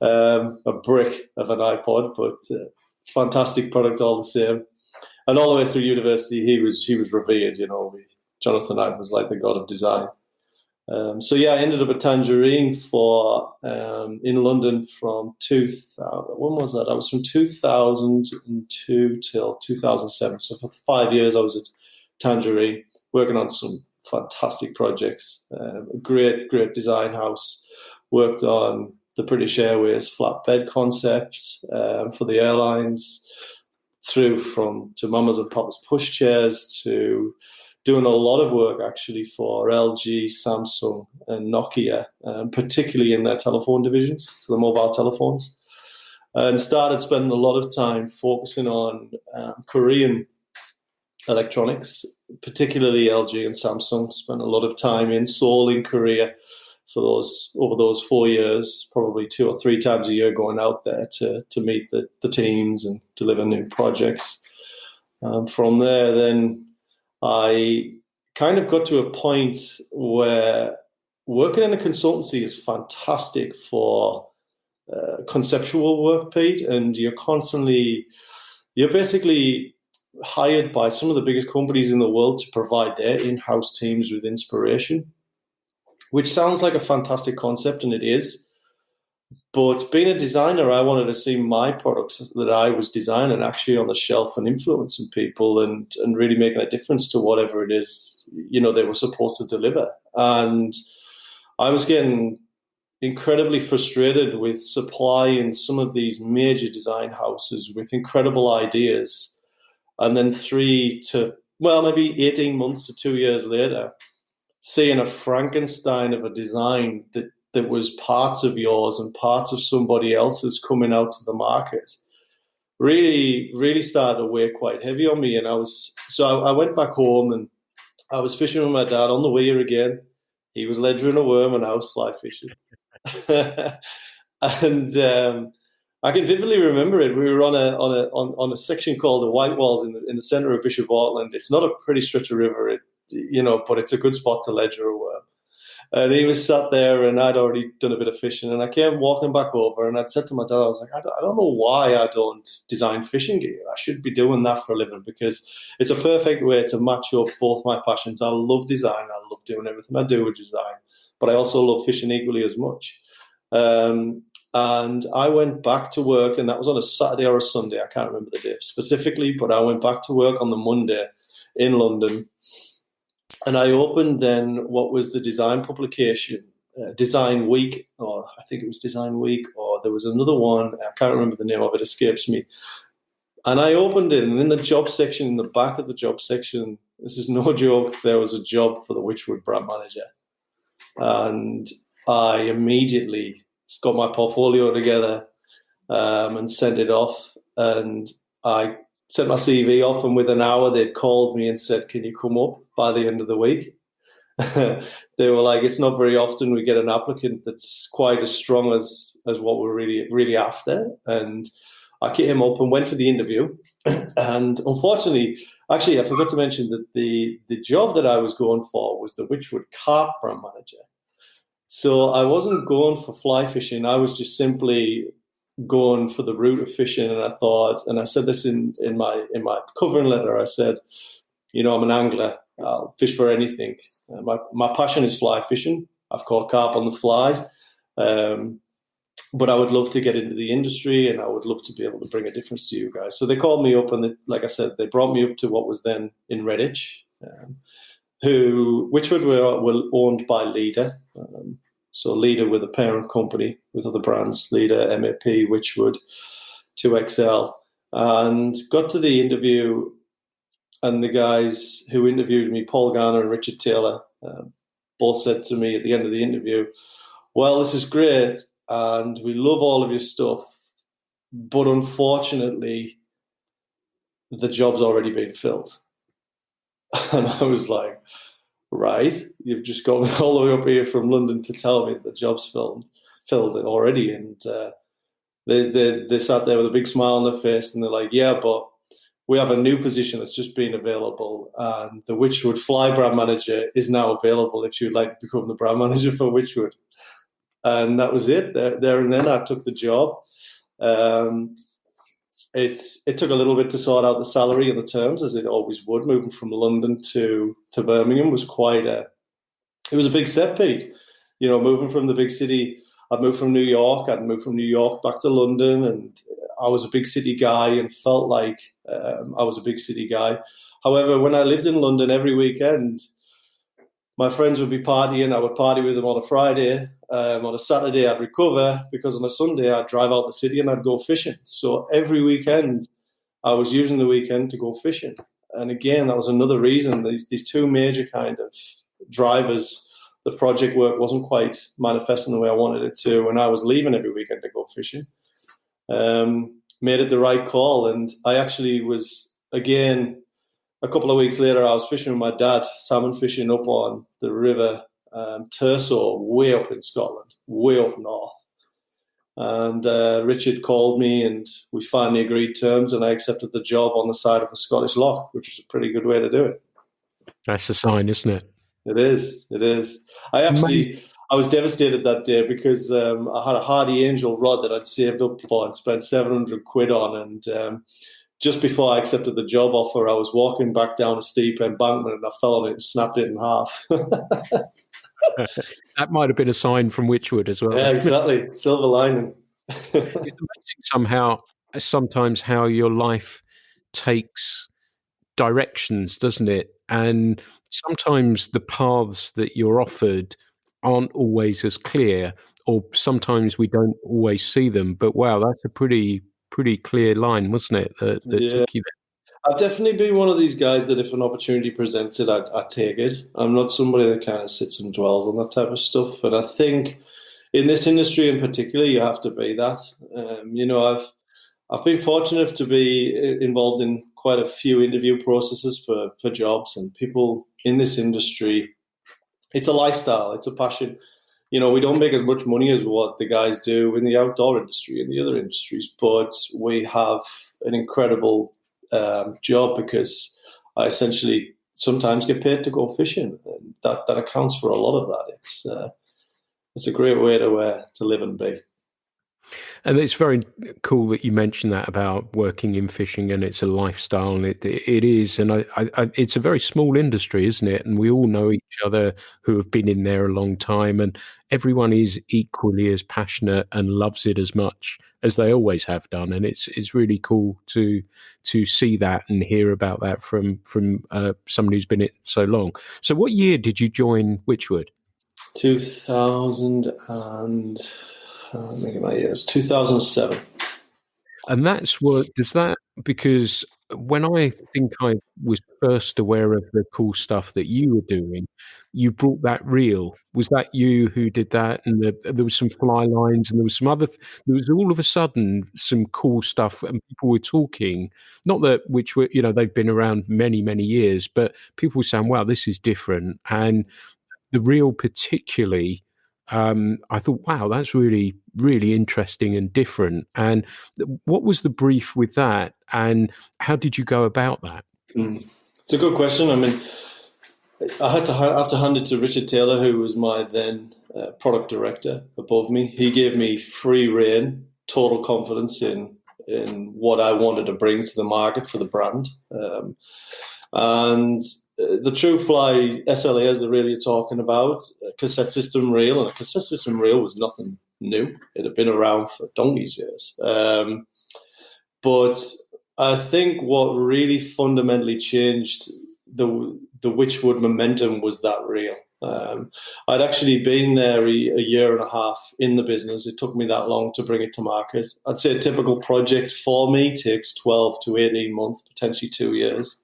A brick of an iPod, but fantastic product all the same. And all the way through university, he was revered. Jonathan and I was like the god of design. So I ended up at Tangerine in London from 2000. When was that? I was from 2002 till 2007. So for 5 years, I was at Tangerine working on some fantastic projects. A great design house. Worked on the British Airways flatbed concept for the airlines, through to Mamas and Papas pushchairs, to doing a lot of work actually for LG, Samsung, and Nokia, particularly in their telephone divisions, for the mobile telephones, and started spending a lot of time focusing on Korean electronics, particularly LG and Samsung. Spent a lot of time in Seoul in Korea over those 4 years, probably 2 or 3 times a year, going out there to meet the teams and deliver new projects. From there, then I kind of got to a point where working in a consultancy is fantastic for conceptual work, Pete, and you're basically hired by some of the biggest companies in the world to provide their in-house teams with inspiration, which sounds like a fantastic concept, and it is. But being a designer, I wanted to see my products that I was designing actually on the shelf and influencing people and really making a difference to whatever it is, they were supposed to deliver. And I was getting incredibly frustrated with supplying some of these major design houses with incredible ideas. And then maybe 18 months to 2 years later, seeing a Frankenstein of a design that was parts of yours and parts of somebody else's coming out to the market really, really started to weigh quite heavy on me. And I went back home and I was fishing with my dad on the weir again. He was ledgering a worm and I was fly fishing. And I can vividly remember it. We were on a section called the White Walls in the centre of Bishop Auckland. It's not a pretty stretch of river, but it's a good spot to ledger a worm. And he was sat there, and I'd already done a bit of fishing. And I came walking back over, and I'd said to my dad, I was like, I don't know why I don't design fishing gear. I should be doing that for a living because it's a perfect way to match up both my passions. I love design. I love doing everything I do with design, but I also love fishing equally as much. And I went back to work, and that was on a Saturday or a Sunday. I can't remember the day specifically, but I went back to work on the Monday in London. And I opened then what was the design publication, Design Week, or I think it was Design Week, or there was another one. I can't remember the name of it, escapes me. And I opened it, and in the job section, in the back of the job section, this is no joke, there was a job for the Wychwood brand manager. And I immediately got my portfolio together and sent it off. And I sent my CV off, and within an hour, they'd called me and said, can you come up by the end of the week? They were like, it's not very often we get an applicant that's quite as strong as what we're really, really after. And I came up and went for the interview. And unfortunately, actually, I forgot to mention that the job that I was going for was the Wychwood carp brand manager. So I wasn't going for fly fishing. I was just simply going for the route of fishing. And I thought, and I said this in my covering letter, I said, I'm an angler. I'll fish for anything. My passion is fly fishing. I've caught carp on the fly. But I would love to get into the industry, and I would love to be able to bring a difference to you guys. So they called me up, and like I said, they brought me up to what was then in Redditch, which were owned by Leader. So Leader with a parent company with other brands, Leader, MAP, Wychwood, 2XL. And got to the interview, and the guys who interviewed me, Paul Garner and Richard Taylor, both said to me at the end of the interview, well, this is great, and we love all of your stuff, but unfortunately, the job's already been filled. And I was like, right, you've just got me all the way up here from London to tell me the job's filled already. And they sat there with a big smile on their face, and they're like, yeah, but we have a new position that's just been available, and the Wychwood Fly brand manager is now available if you'd like to become the brand manager for Wychwood. And that was it. There and then I took the job. It took a little bit to sort out the salary and the terms, as it always would. Moving from London to Birmingham was it was a big step, Pete. Moving from the big city. I'd moved from New York. I'd moved from New York back to London, and I was a big city guy and felt like I was a big city guy. However, when I lived in London every weekend, my friends would be partying. I would party with them on a Friday. On a Saturday, I'd recover, because on a Sunday, I'd drive out the city and I'd go fishing. So every weekend, I was using the weekend to go fishing. And again, that was another reason. These two major kind of drivers, the project work wasn't quite manifesting the way I wanted it to, and I was leaving every weekend to go fishing. Made it the right call. And I actually was, again, a couple of weeks later, I was fishing with my dad, salmon fishing up on the river Terso, way up in Scotland, way up north. And Richard called me, and we finally agreed terms, and I accepted the job on the side of a Scottish loch, which was a pretty good way to do it. That's a sign, isn't it? It is. I was devastated that day because I had a Hardy Angel rod that I'd saved up for and spent 700 quid on. And just before I accepted the job offer, I was walking back down a steep embankment and I fell on it and snapped it in half. That might have been a sign from Wychwood as well. Yeah, exactly. Silver lining. It's amazing sometimes how your life takes directions, doesn't it? And sometimes the paths that you're offered aren't always as clear, or sometimes we don't always see them. But wow, that's a pretty clear line, wasn't it? That took you there. I've definitely been one of these guys that if an opportunity presents it, I take it. I'm not somebody that kind of sits and dwells on that type of stuff. And I think in this industry in particular, you have to be that. I've been fortunate to be involved in quite a few interview processes for jobs, and people in this industry, it's a lifestyle, it's a passion. We don't make as much money as what the guys do in the outdoor industry and the other industries, but we have an incredible job because I essentially sometimes get paid to go fishing, and that accounts for a lot of that. It's a great way to live and be. And it's very cool that you mentioned that about working in fishing, and it's a lifestyle, and it is, and it's a very small industry, isn't it? And we all know each other who have been in there a long time, and everyone is equally as passionate and loves it as much as they always have done. And it's really cool to see that and hear about that from somebody who's been in it so long. So, what year did you join Wychwood? 2000 and. Making my years, 2007. And that's because when I think I was first aware of the cool stuff that you were doing, you brought that reel. Was that you who did that? And there was some fly lines, and there was some there was all of a sudden some cool stuff, and people were talking, not that which were, they've been around many, many years, but people were saying, wow, this is different. And the reel particularly, I thought, wow, that's really, really interesting and different. And what was the brief with that, and how did you go about that? It's a good question. I mean, I have to hand it to Richard Taylor, who was my then product director above me. He gave me free rein, total confidence in what I wanted to bring to the market for the brand. And the True Fly SLA, as the reel you're talking about, a cassette system reel, and a cassette system reel was nothing new. It had been around for donkey's years. But I think what really fundamentally changed the Wychwood momentum was that reel. I'd actually been there a year and a half in the business. It took me that long to bring it to market. I'd say a typical project for me takes 12 to 18 months, potentially 2 years,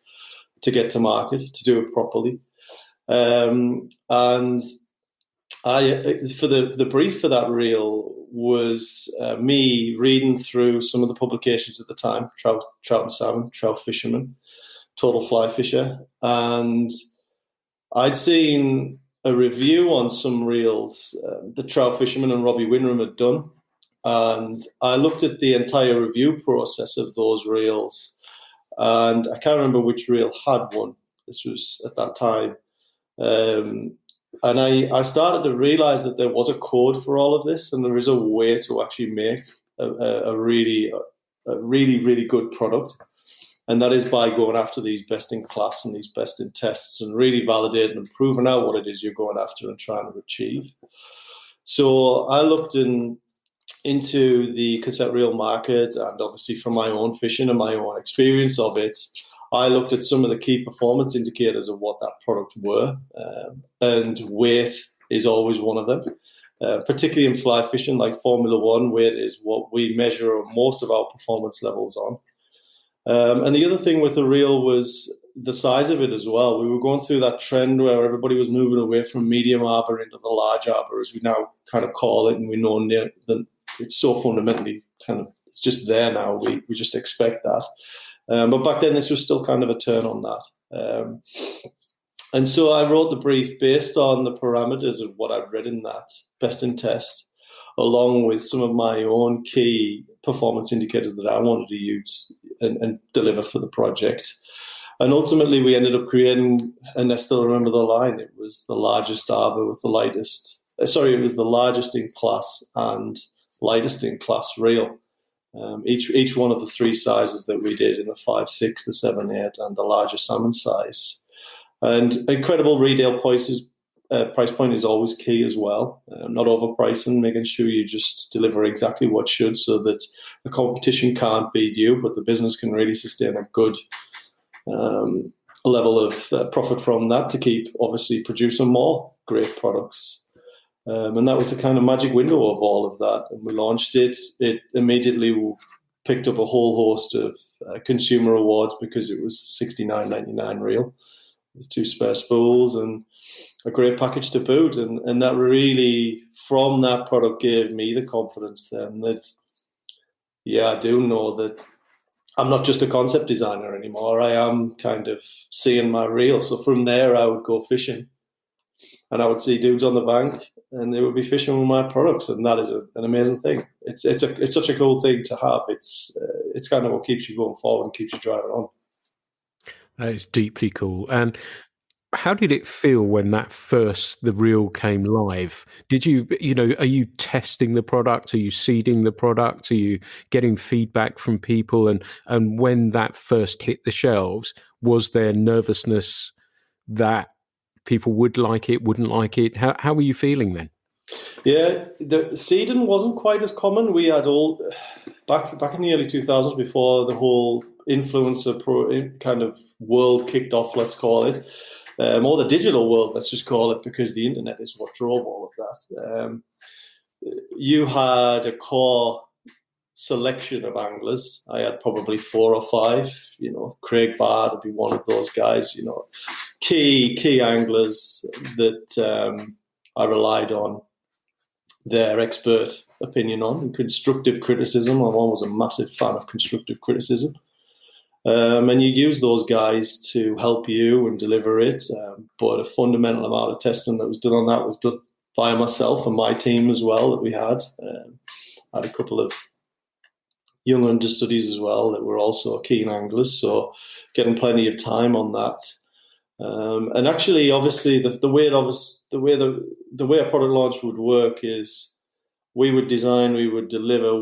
to get to market, to do it properly. And the brief for that reel was me reading through some of the publications at the time, Trout and Salmon, Trout Fisherman, Total Fly Fisher. And I'd seen a review on some reels that Trout Fisherman and Robbie Winram had done. And I looked at the entire review process of those reels, and I can't remember which reel had one. This was at that time. And I started to realize that there was a code for all of this, and there is a way to actually make a really, really good product. And that is by going after these best in class and these best in tests, and really validating and proving out what it is you're going after and trying to achieve. So I looked into the cassette reel market, and obviously from my own fishing and my own experience of it, I looked at some of the key performance indicators of what that product were, and weight is always one of them. Particularly in fly fishing, like Formula One, weight is what we measure most of our performance levels on. And the other thing with the reel was the size of it as well. We were going through that trend where everybody was moving away from medium arbor into the large arbor, as we now kind of call it, and we know that it's so fundamentally kind of, it's just there now. We just expect that. But back then, this was still kind of a turn on that. And so I wrote the brief based on the parameters of what I'd read in that best in test, along with some of my own key performance indicators that I wanted to use and deliver for the project. And ultimately, we ended up creating, and I still remember the line, it was the largest arbor with the lightest, it was the largest in class and lightest in class reel. Each one of the three sizes that we did in the 5.6, the 7.8, and the larger salmon size. And incredible retail prices price point is always key as well. Not overpricing, making sure you just deliver exactly what should, so that the competition can't beat you, but the business can really sustain a good level of profit from that to keep obviously producing more great products. And that was the kind of magic window of all of that. And we launched it. It immediately picked up a whole host of consumer awards because it was $69.99 reel with 2 spare spools and a great package to boot. And that really, from that product, gave me the confidence then that, I do know that I'm not just a concept designer anymore. I am kind of seeing my reel. So from there, I would go fishing and I would see dudes on the bank and they would be fishing with my products. And that is an amazing thing. It's such a cool thing to have. It's kind of what keeps you going forward and keeps you driving on. That is deeply cool. And how did it feel when the reel came live? Did you, are you testing the product? Are you seeding the product? Are you getting feedback from people? And when that first hit the shelves, was there nervousness that people would like it, wouldn't like it? How were you feeling then? Yeah, the seeding wasn't quite as common. We had back in the early 2000s, before the whole influencer kind of world kicked off, let's call it. Or the digital world, let's just call it, because the internet is what drove all of that. You had a core selection of anglers. I had probably 4 or 5. Craig Bard would be one of those guys. Key anglers that I relied on their expert opinion on, and constructive criticism. I was a massive fan of constructive criticism. And you use those guys to help you and deliver it. But a fundamental amount of testing that was done on that was done by myself and my team as well that we had. I had a couple of young understudies as well that were also keen anglers, so getting plenty of time on that. And actually, obviously, the way a product launch would work is we would design, we would deliver,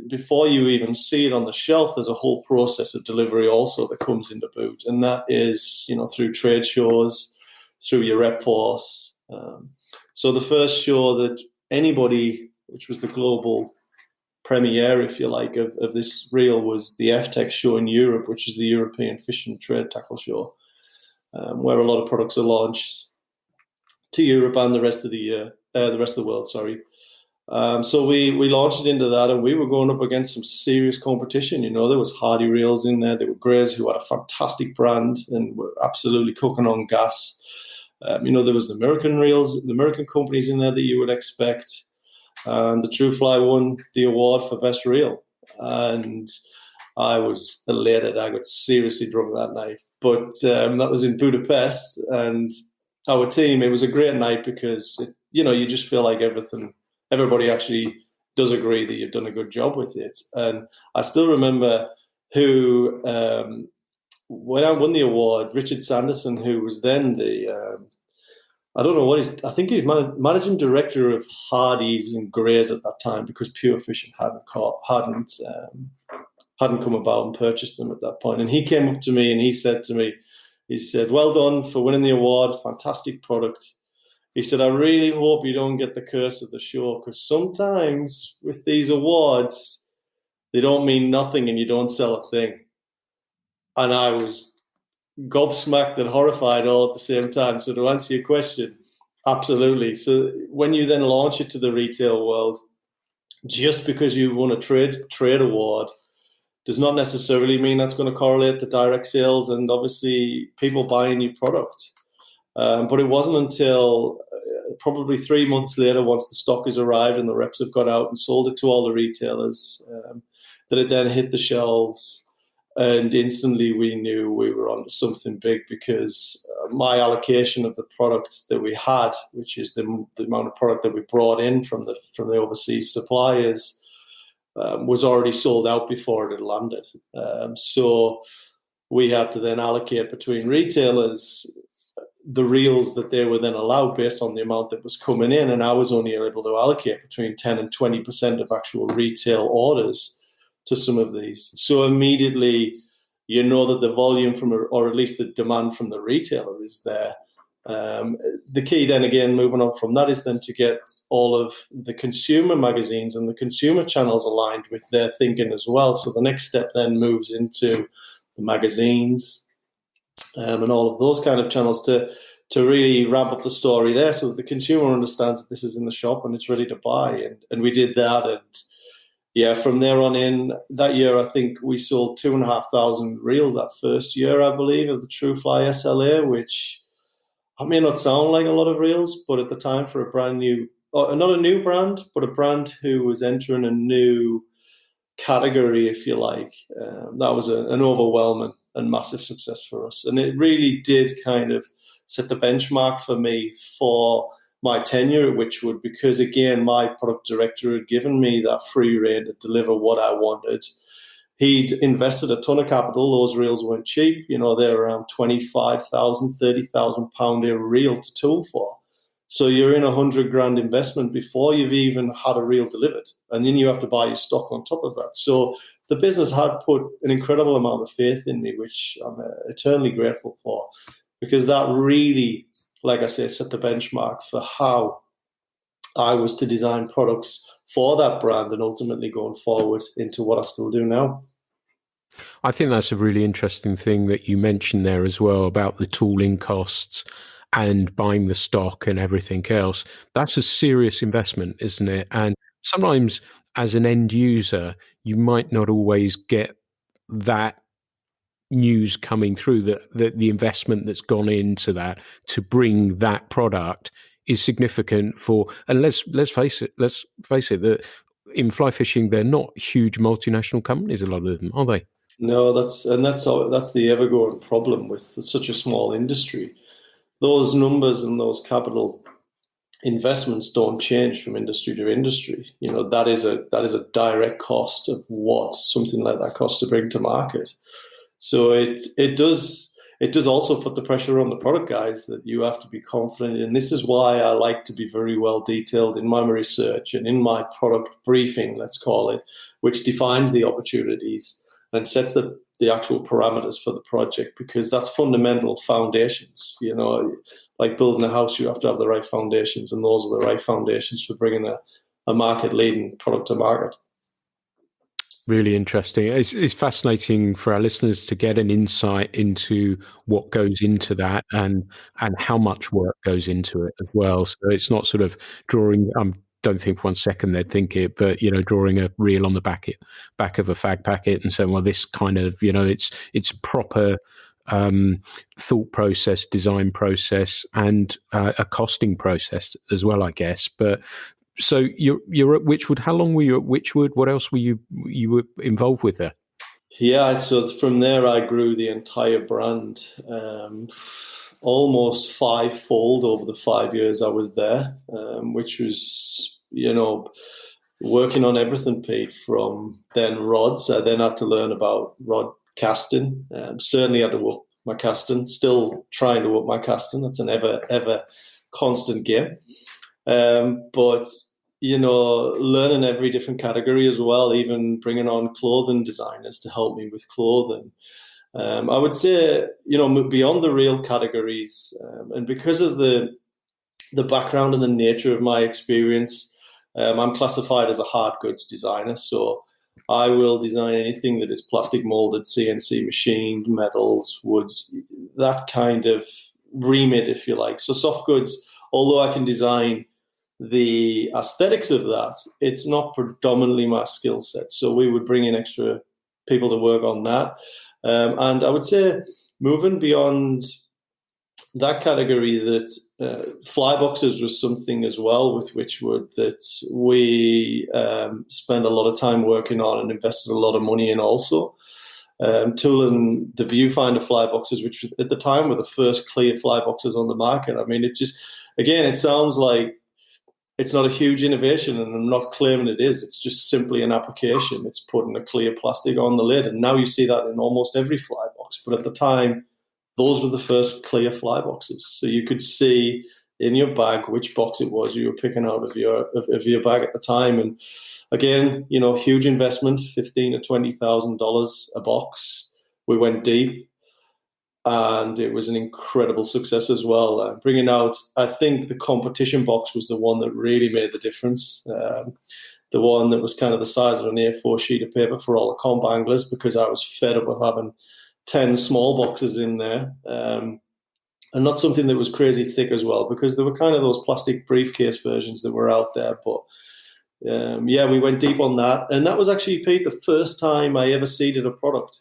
before you even see it on the shelf, there's a whole process of delivery also that comes into boot. And that is, through trade shows, through your rep force. So the first show that anybody, which was the global premiere, if you like, of this reel, was the FTech show in Europe, which is the European Fish and Trade Tackle Show, where a lot of products are launched to Europe and the rest of the world, sorry. So we launched it into that, and we were going up against some serious competition. There was Hardy Reels in there. There were Greys, who had a fantastic brand and were absolutely cooking on gas. There was the American reels, the American companies in there that you would expect. And the True Fly won the award for best reel. And I was elated. I got seriously drunk that night. But that was in Budapest, and our team, it was a great night because, you just feel like everybody actually does agree that you've done a good job with it. And I still remember who, when I won the award, Richard Sanderson, who was then I think he was managing director of Hardy's and Greys at that time, because Pure Fishing hadn't come about and purchased them at that point. And he came up to me and he said, "Well done for winning the award, fantastic product." He said, "I really hope you don't get the curse of the show, because sometimes with these awards, they don't mean nothing and you don't sell a thing." And I was gobsmacked and horrified all at the same time. So to answer your question, absolutely. So when you then launch it to the retail world, just because you won a trade award does not necessarily mean that's going to correlate to direct sales and obviously people buying your product. But it wasn't until probably 3 months later, once the stock has arrived and the reps have got out and sold it to all the retailers, that it then hit the shelves. And instantly we knew we were onto something big, because my allocation of the product that we had, which is the amount of product that we brought in from the overseas suppliers, was already sold out before it had landed. So we had to then allocate between retailers the reels that they were then allowed based on the amount that was coming in. And I was only able to allocate between 10 and 20% of actual retail orders to some of these. So immediately, that the volume or at least the demand from the retailer is there. The key then, again, moving on from that, is then to get all of the consumer magazines and the consumer channels aligned with their thinking as well. So the next step then moves into the magazines and all of those kind of channels to really ramp up the story there so that the consumer understands that this is in the shop and it's ready to buy. And we did that. And yeah, from there on in, that year, I think we sold 2,500 reels that first year, I believe, of the TrueFly SLA, which I may not sound like a lot of reels, but at the time for a brand new, not a new brand, but a brand who was entering a new category, if you like, that was an overwhelming and massive success for us. And it really did kind of set the benchmark for me for my tenure at Wychwood, because again, my product director had given me that free rein to deliver what I wanted. He'd invested a ton of capital. Those reels weren't cheap. They're around 25,000, 30,000 pound a reel to tool for. So you're in $100,000 investment before you've even had a reel delivered. And then you have to buy your stock on top of that. So the business had put an incredible amount of faith in me, which I'm eternally grateful for, because that really, like I say, set the benchmark for how I was to design products for that brand and ultimately going forward into what I still do now. I think that's a really interesting thing that you mentioned there as well about the tooling costs and buying the stock and everything else. That's a serious investment, isn't it? And sometimes as an end user, you might not always get that news coming through, that the investment that's gone into that to bring that product is significant for, and let's face it, that in fly fishing, they're not huge multinational companies, a lot of them, are they? No, that's the ever-growing problem with such a small industry. Those numbers and those capital investments don't change from industry to industry. That is a direct cost of what something like that costs to bring to market. So it does also put the pressure on the product guys that you have to be confident. And this is why I like to be very well detailed in my research and in my product briefing, let's call it, which defines the opportunities and sets the actual parameters for the project, because that's fundamental foundations. Like building a house, you have to have the right foundations, and those are the right foundations for bringing a market-leading product to market. Really interesting. It's fascinating for our listeners to get an insight into what goes into that and how much work goes into it as well. So it's not sort of drawing. Don't think for 1 second they'd think it, but drawing a reel on the back of a fag packet and saying, well, this kind of it's proper thought process, design process, and a costing process as well, I guess. But so you're at Wychwood. How long were you at Wychwood? What else were you were involved with there? Yeah, so from there I grew the entire brand almost fivefold over the 5 years I was there, which was working on everything, Pete, from then rods. I then had to learn about rod casting. Certainly had to whoop my casting. Still trying to whoop my casting. That's an ever constant game. But learning every different category as well, even bringing on clothing designers to help me with clothing. I would say, beyond the real categories, and because of the background and the nature of my experience, I'm classified as a hard goods designer. So I will design anything that is plastic molded, CNC machined, metals, woods, that kind of remit, if you like. So soft goods, although I can design the aesthetics of that, it's not predominantly my skill set. So we would bring in extra people to work on that. And I would say moving beyond that category, that fly boxes was something as well with Wychwood that we spent a lot of time working on and invested a lot of money in also. Tooling the viewfinder fly boxes, which at the time were the first clear fly boxes on the market. I mean, it sounds like it's not a huge innovation, and I'm not claiming it is. It's just simply an application. It's putting a clear plastic on the lid, and now you see that in almost every fly box. But at the time, those were the first clear fly boxes. So you could see in your bag which box it was you were picking out of your bag at the time. And again, huge investment, $15,000 to $20,000 a box. We went deep. and it was an incredible success as well. Bringing out, I think the competition box was the one that really made the difference. The one that was kind of the size of an A4 sheet of paper for all the comp anglers, because I was fed up with having 10 small boxes in there. And not something that was crazy thick as well, because there were kind of those plastic briefcase versions that were out there. But we went deep on that. And that was actually, Pete, the first time I ever seeded a product.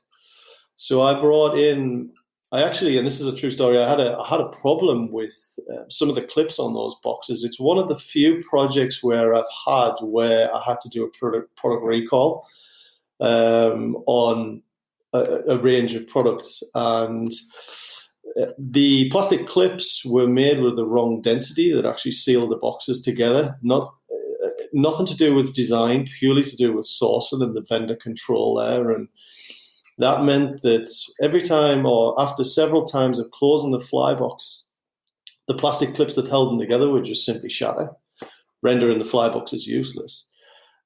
So I brought in, and this is a true story, I had a problem with some of the clips on those boxes. It's one of the few projects where I had to do a product recall on a range of products. And the plastic clips were made with the wrong density that actually sealed the boxes together. Nothing to do with design, purely to do with sourcing and the vendor control there. And that meant that every time, or after several times of closing the fly box, the plastic clips that held them together would just simply shatter, rendering the fly boxes useless.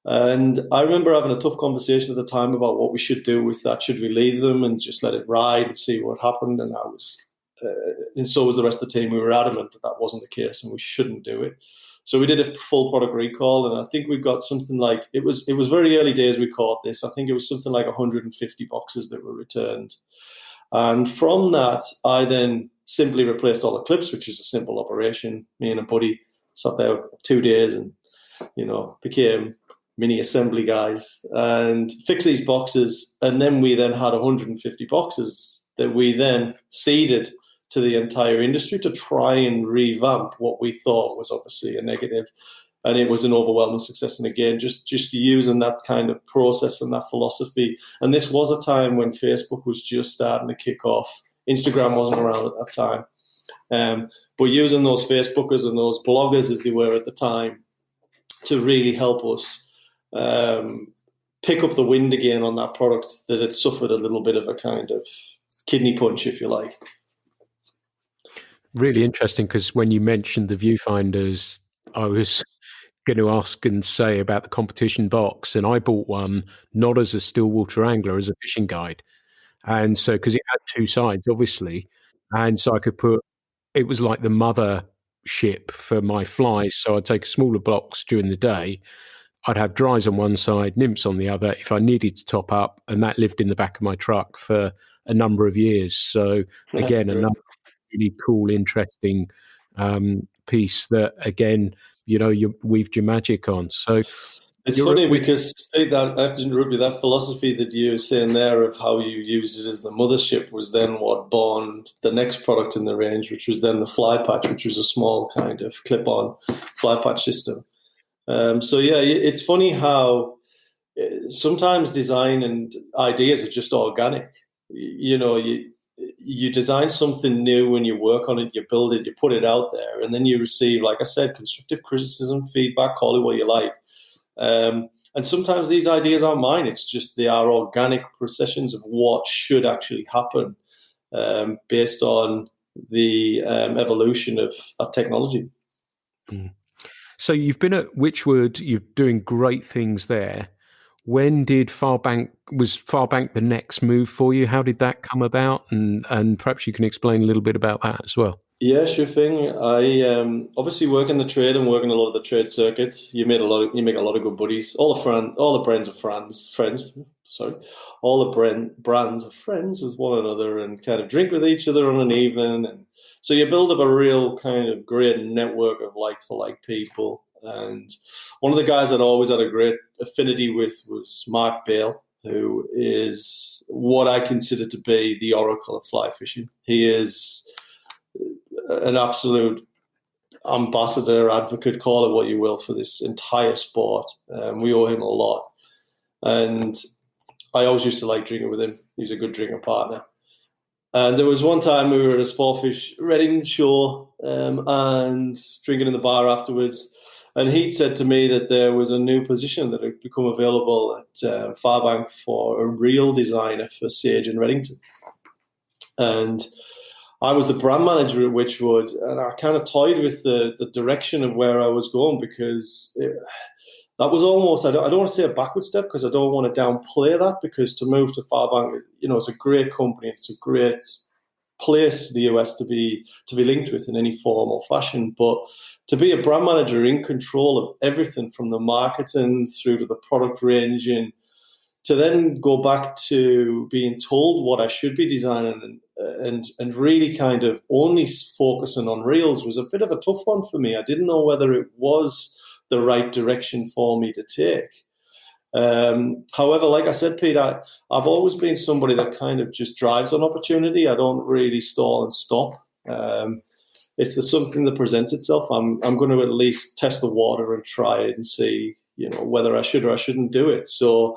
And I remember having a tough conversation at the time about what we should do with that. Should we leave them and just let it ride and see what happened? And and so was the rest of the team. We were adamant that that wasn't the case and we shouldn't do it. So we did a full product recall, and I think we got something like, it was very early days we caught this. I think it was something like 150 boxes that were returned. And from that, I then simply replaced all the clips, which was a simple operation. Me and a buddy sat there 2 days and, became mini assembly guys and fixed these boxes. And then we then had 150 boxes that we then seeded to the entire industry to try and revamp what we thought was obviously a negative. And it was an overwhelming success. And again, just using that kind of process and that philosophy. And this was a time when Facebook was just starting to kick off. Instagram wasn't around at that time. But using those Facebookers and those bloggers, as they were at the time, to really help us pick up the wind again on that product that had suffered a little bit of a kind of kidney punch, if you like. Really interesting, because when you mentioned the viewfinders, I was going to ask and say about the competition box, and I bought one not as a stillwater angler, as a fishing guide. And so, because it had two sides, obviously, and so I could it was like the mother ship for my flies. So I'd take a smaller box during the day. I'd have dries on one side, nymphs on the other, if I needed to top up, and that lived in the back of my truck for a number of years. So again, another really cool, interesting piece that, again, you weaved your magic on. So it's funny because I have to interrupt you. That philosophy that you were saying there of how you use it as the mothership was then what born the next product in the range, which was then the fly patch, which was a small kind of clip-on fly patch system. It's funny how sometimes design and ideas are just organic. You design something new and you work on it, you build it, you put it out there, and then you receive, like I said, constructive criticism, feedback, call it what you like. And sometimes these ideas aren't mine. It's just they are organic processions of what should actually happen based on the evolution of that technology. Mm. So you've been at Wychwood, you're doing great things there. When did was Farbank the next move for you? How did that come about? And perhaps you can explain a little bit about that as well. Yeah, sure thing. I obviously work in the trade and work in a lot of the trade circuits. You make a lot of good buddies. All the brands are friends. All the brands are friends with one another and kind of drink with each other on an evening. And so you build up a real kind of great network of like for like people. And one of the guys that I always had a great affinity with was Mark Bale, who is what I consider to be the oracle of fly fishing. He is an absolute ambassador, advocate, call it what you will, for this entire sport. We owe him a lot. And I always used to like drinking with him. He's a good drinking partner. And there was one time we were at a Sportfish Redington show and drinking in the bar afterwards. And he'd said to me that there was a new position that had become available at Farbank for a reel designer for Sage and Redington. And I was the brand manager at Wychwood, and I kind of toyed with the direction of where I was going, because that was almost, I don't want to say a backward step, because I don't want to downplay that, because to move to Farbank, it's a great company, it's a great place the US to be linked with in any form or fashion, but to be a brand manager in control of everything from the marketing through to the product range, and to then go back to being told what I should be designing and really kind of only focusing on reels was a bit of a tough one for me. I didn't know whether it was the right direction for me to take. However, like I said, Pete, I've always been somebody that kind of just drives on opportunity. I don't really stall and stop. If there's something that presents itself, I'm going to at least test the water and try it and see, whether I should or I shouldn't do it. So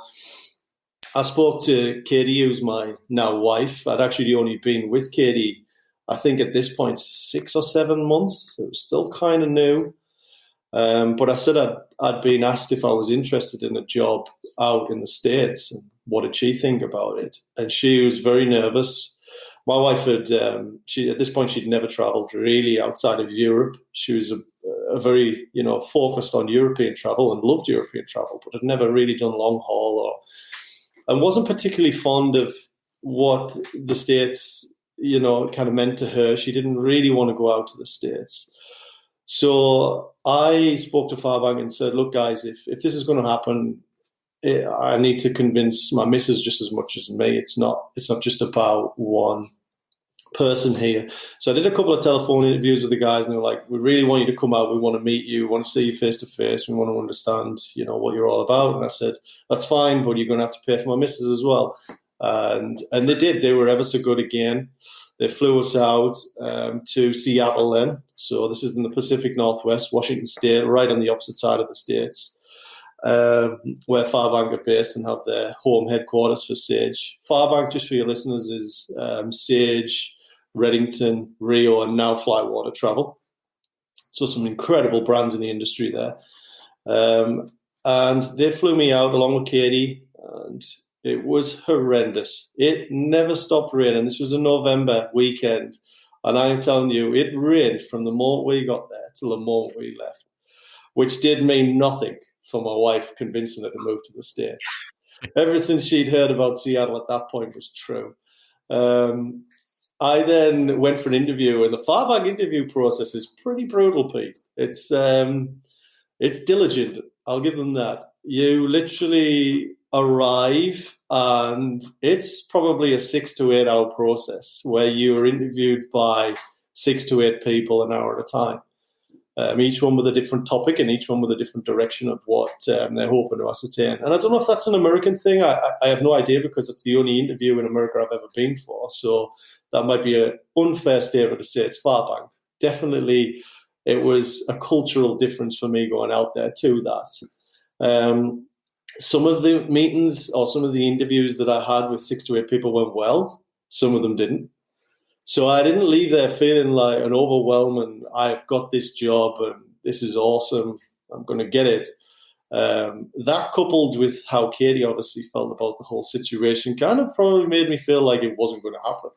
I spoke to Katie, who's my now wife. I'd actually only been with Katie, I think at this point, 6 or 7 months. It was still kind of new. But I said I'd been asked if I was interested in a job out in the States and what did she think about it. And she was very nervous. My wife had, at this point, she'd never traveled really outside of Europe. She was a very, focused on European travel and loved European travel, but had never really done long haul and wasn't particularly fond of what the States, kind of meant to her. She didn't really want to go out to the States. So I spoke to Farbank and said, look, guys, if this is going to happen, I need to convince my missus just as much as me. It's not just about one person here. So I did a couple of telephone interviews with the guys, and they were like, we really want you to come out. We want to meet you. We want to see you face to face. We want to understand, what you're all about. And I said, that's fine, but you're going to have to pay for my missus as well. And they did. They were ever so good again. They flew us out to Seattle then. So this is in the Pacific Northwest, Washington State, right on the opposite side of the States, where Farbank are based and have their home headquarters for Sage. Farbank, just for your listeners, is Sage, Redington, Rio, and now Flywater Travel. So some incredible brands in the industry there. And they flew me out along with Katie, and it was horrendous. It never stopped raining. This was a November weekend, and I'm telling you, it rained from the moment we got there till the moment we left, which did mean nothing for my wife convincing her to move to the States. Everything she'd heard about Seattle at that point was true. I then went for an interview, and the Farbank interview process is pretty brutal, Pete. It's diligent. I'll give them that. You literally arrive, and it's probably a 6 to 8 hour process where you are interviewed by 6 to 8 people an hour at a time. Each one with a different topic and each one with a different direction of what they're hoping to ascertain. And I don't know if that's an American thing. I have no idea, because it's the only interview in America I've ever been for. So that might be an unfair statement to say it's Farbank. Definitely, it was a cultural difference for me going out there to that. Some of the meetings or some of the interviews that I had with 6 to 8 people went well. Some of them didn't. So I didn't leave there feeling like an overwhelming, I've got this job and this is awesome, I'm going to get it. That coupled with how Katie obviously felt about the whole situation kind of probably made me feel like it wasn't going to happen.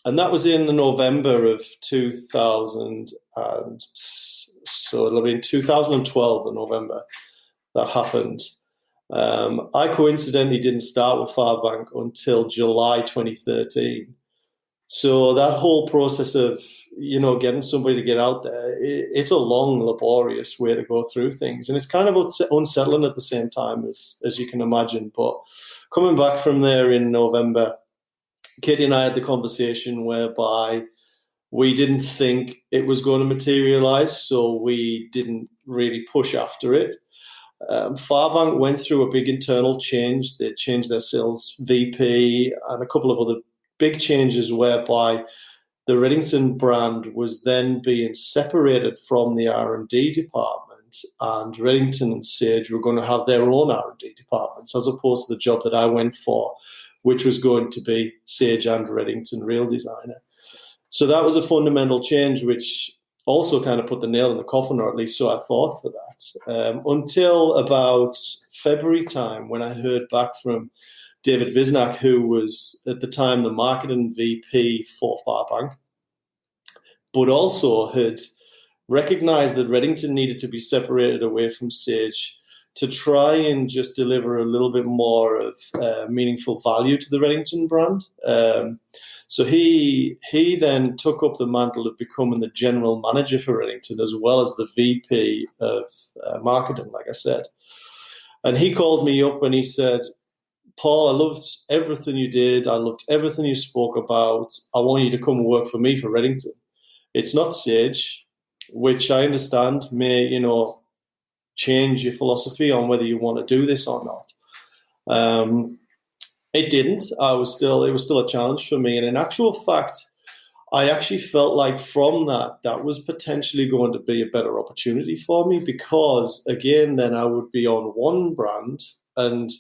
And that was in November of 2000. So it'll be in 2012 in November that happened. I coincidentally didn't start with Farbank until July 2013. So that whole process of, getting somebody to get out there, it's a long, laborious way to go through things. And it's kind of unsettling at the same time, as you can imagine. But coming back from there in November, Katie and I had the conversation whereby we didn't think it was going to materialize, so we didn't really push after it. Farbank went through a big internal change. They changed their sales VP and a couple of other big changes whereby the Redington brand was then being separated from the R&D department, and Redington and Sage were going to have their own R&D departments as opposed to the job that I went for, which was going to be Sage and Redington Reel Designer. So that was a fundamental change, which also kind of put the nail in the coffin, or at least so I thought, for that. Until about February time, when I heard back from David Visnak, who was at the time the marketing VP for Farbank, but also had recognized that Redington needed to be separated away from Sage to try and just deliver a little bit more of meaningful value to the Redington brand. So he then took up the mantle of becoming the general manager for Redington, as well as the VP of marketing, like I said. And he called me up and he said, Paul, I loved everything you did. I loved everything you spoke about. I want you to come and work for me for Redington. It's not Sage, which I understand may, change your philosophy on whether you want to do this or not. It didn't. It was still a challenge for me. And in actual fact, I actually felt like from that was potentially going to be a better opportunity for me, because again, then I would be on one brand and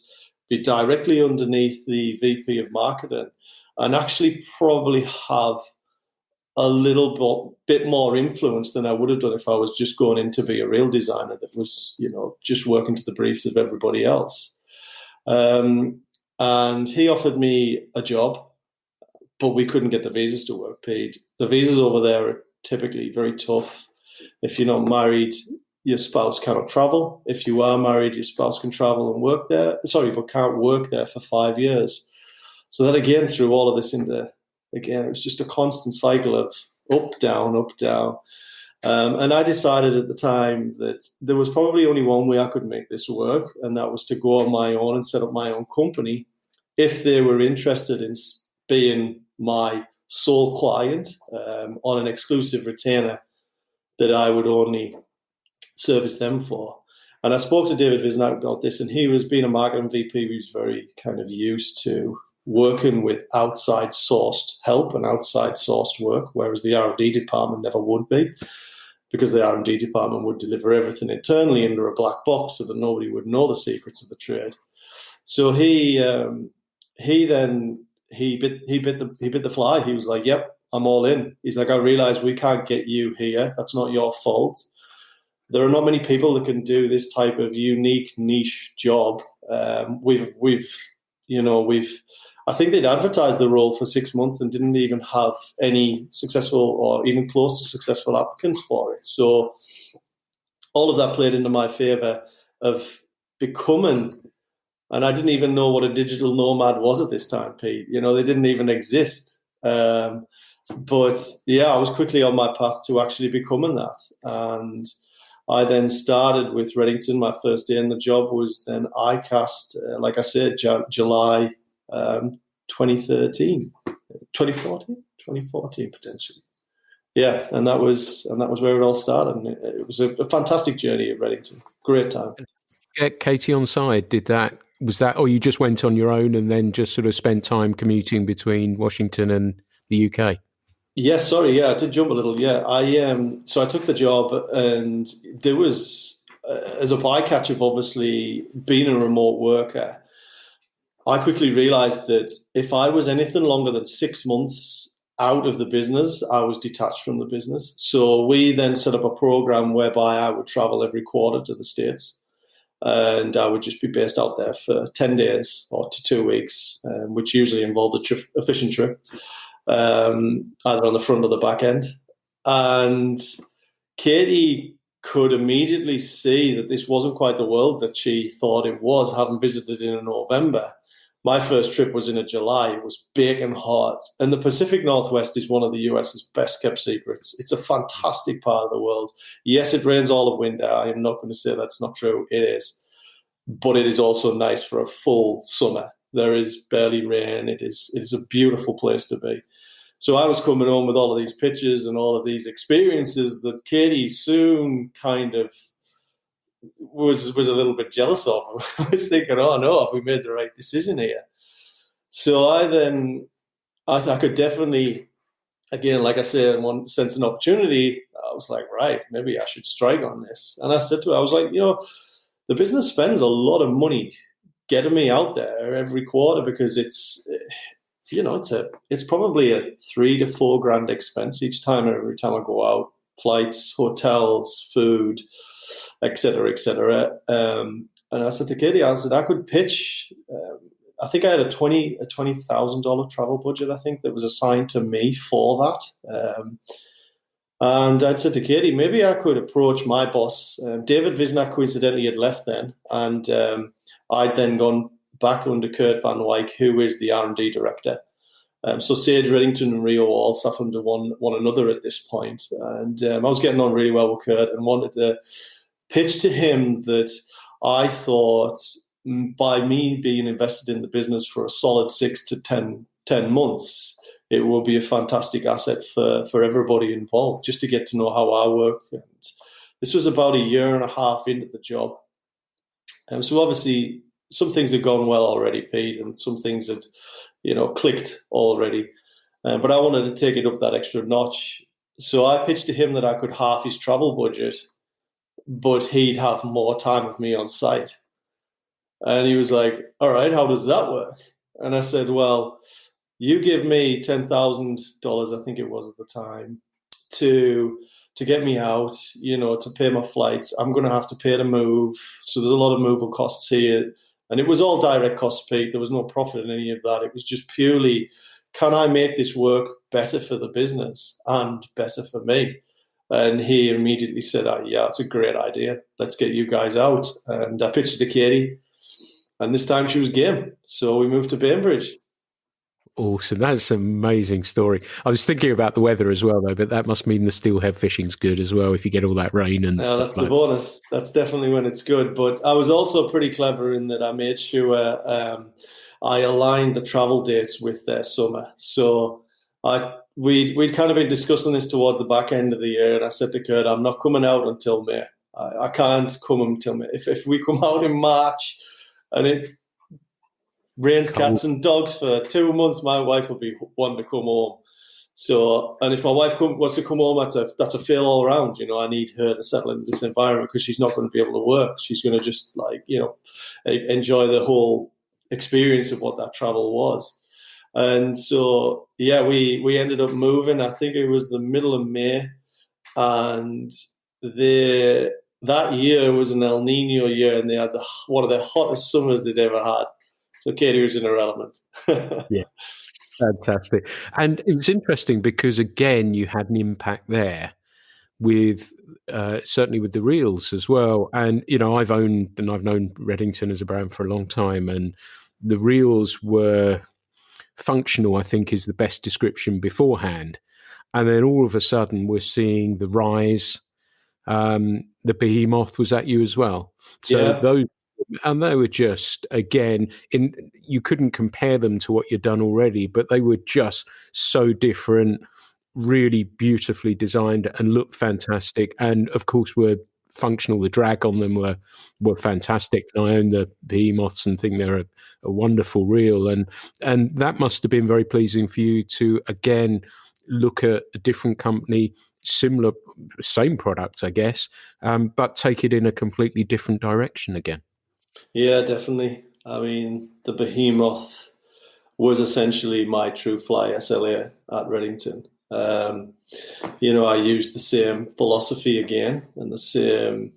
be directly underneath the VP of marketing and actually probably have a little bit more influence than I would have done if I was just going in to be a real designer that was, just working to the briefs of everybody else. And he offered me a job, but we couldn't get the visas to work, Pete. The visas over there are typically very tough. If you're not married, your spouse cannot travel. If you are married, your spouse can travel and work there. Sorry, but can't work there for 5 years. So that again threw all of this into, again, it was just a constant cycle of up, down, up, down. And I decided at the time that there was probably only one way I could make this work, and that was to go on my own and set up my own company if they were interested in being my sole client on an exclusive retainer that I would only service them for. And I spoke to David Wisnak about this, and he was being a marketing VP. He was very kind of used to working with outside sourced help and outside sourced work, whereas the R&D department never would be, because the R&D department would deliver everything internally under a black box so that nobody would know the secrets of the trade. So he bit the fly. He was like, "Yep, I'm all in." He's like, "I realize we can't get you here. That's not your fault. There are not many people that can do this type of unique niche job. I think they'd advertised the role for 6 months and didn't even have any successful or even close to successful applicants for it. So all of that played into my favor of becoming, and I didn't even know what a digital nomad was at this time, Pete. They didn't even exist. But yeah, I was quickly on my path to actually becoming that. And I then started with Redington. My first day in the job was then ICAST, like I said, July 2013, 2014 potentially. Yeah, and that was where it all started. And it was a fantastic journey at Redington. Great time. Get Katie on side. Was that, or you just went on your own and then just sort of spent time commuting between Washington and the UK? Yes, sorry, yeah, I did jump a little. Yeah, so I took the job, and there was, as a bycatch of obviously being a remote worker, I quickly realized that if I was anything longer than 6 months out of the business, I was detached from the business. So we then set up a program whereby I would travel every quarter to the States, and I would just be based out there for 10 days or to 2 weeks, which usually involved a fishing trip, either on the front or the back end. And Katie could immediately see that this wasn't quite the world that she thought it was, having visited in November. My first trip was in July. It was baking hot. And the Pacific Northwest is one of the US's best kept secrets. It's a fantastic part of the world. Yes, it rains all of winter. I am not going to say that's not true. It is. But it is also nice for a full summer. There is barely rain. It is a beautiful place to be. So I was coming home with all of these pictures and all of these experiences that Katie soon kind of was a little bit jealous of. I was thinking, oh no, have we made the right decision here? So I could definitely, again, like I said, in one sense an opportunity. I was like, right, maybe I should strike on this. And I said to her, I was like, the business spends a lot of money getting me out there every quarter, because it's probably a $3,000 to $4,000 expense every time I go out, flights, hotels, food, etc., etc. And I said to Katie, I could pitch. I think I had a $20,000 travel budget, I think, that was assigned to me for that. And I'd said to Katie, maybe I could approach my boss. David Wisnak coincidentally had left then, and I'd then gone back under Kurt Van Wyk, who is the R&D director. So Sage, Redington and Rio all sat under one another at this point. And I was getting on really well with Kurt and wanted to pitch to him that I thought by me being invested in the business for a solid 6 to 10 months, it will be a fantastic asset for everybody involved, just to get to know how I work. And this was about a year and a half into the job. So obviously some things have gone well already, Pete, and some things had, clicked already. But I wanted to take it up that extra notch. So I pitched to him that I could halve his travel budget, but he'd have more time with me on site. And he was like, all right, how does that work? And I said, well, you give me $10,000, I think it was at the time, to get me out, to pay my flights. I'm going to have to pay to move. So there's a lot of movable costs here. And it was all direct costs, Pete. There was no profit in any of that. It was just purely, can I make this work better for the business and better for me? And he immediately said, yeah, it's a great idea. Let's get you guys out. And I pitched it to Katie. And this time she was game. So we moved to Bainbridge. Awesome. That's an amazing story. I was thinking about the weather as well, though, but that must mean the steelhead fishing's good as well if you get all that rain and stuff. That's the bonus. That's definitely when it's good. But I was also pretty clever in that I made sure I aligned the travel dates with their summer. So we'd kind of been discussing this towards the back end of the year, and I said to Kurt, I'm not coming out until May. I can't come until May. If we come out in March and it rains cats and dogs for 2 months, my wife will be wanting to come home. So, and if my wife wants to come home, that's a fail all around. I need her to settle into this environment because she's not going to be able to work. She's going to just enjoy the whole experience of what that travel was. And so, yeah, we ended up moving. I think it was the middle of May, and that year was an El Nino year, and they had one of the hottest summers they'd ever had. So Katie was in her element. Yeah, fantastic. And it was interesting because, again, you had an impact there with certainly with the reels as well. And, I've known Redington as a brand for a long time, and the reels were functional, I think, is the best description beforehand. And then all of a sudden we're seeing the rise. The behemoth was at you as well. So those. And they were just, again, you couldn't compare them to what you'd done already, but they were just so different, really beautifully designed and looked fantastic. And of course, were functional. The drag on them were fantastic. And I own the behemoths and think they're a wonderful reel. And that must have been very pleasing for you to, again, look at a different company, similar, same product, I guess, but take it in a completely different direction again. Yeah, definitely. I mean, the behemoth was essentially my true fly SLA at Redington. I used the same philosophy again and the same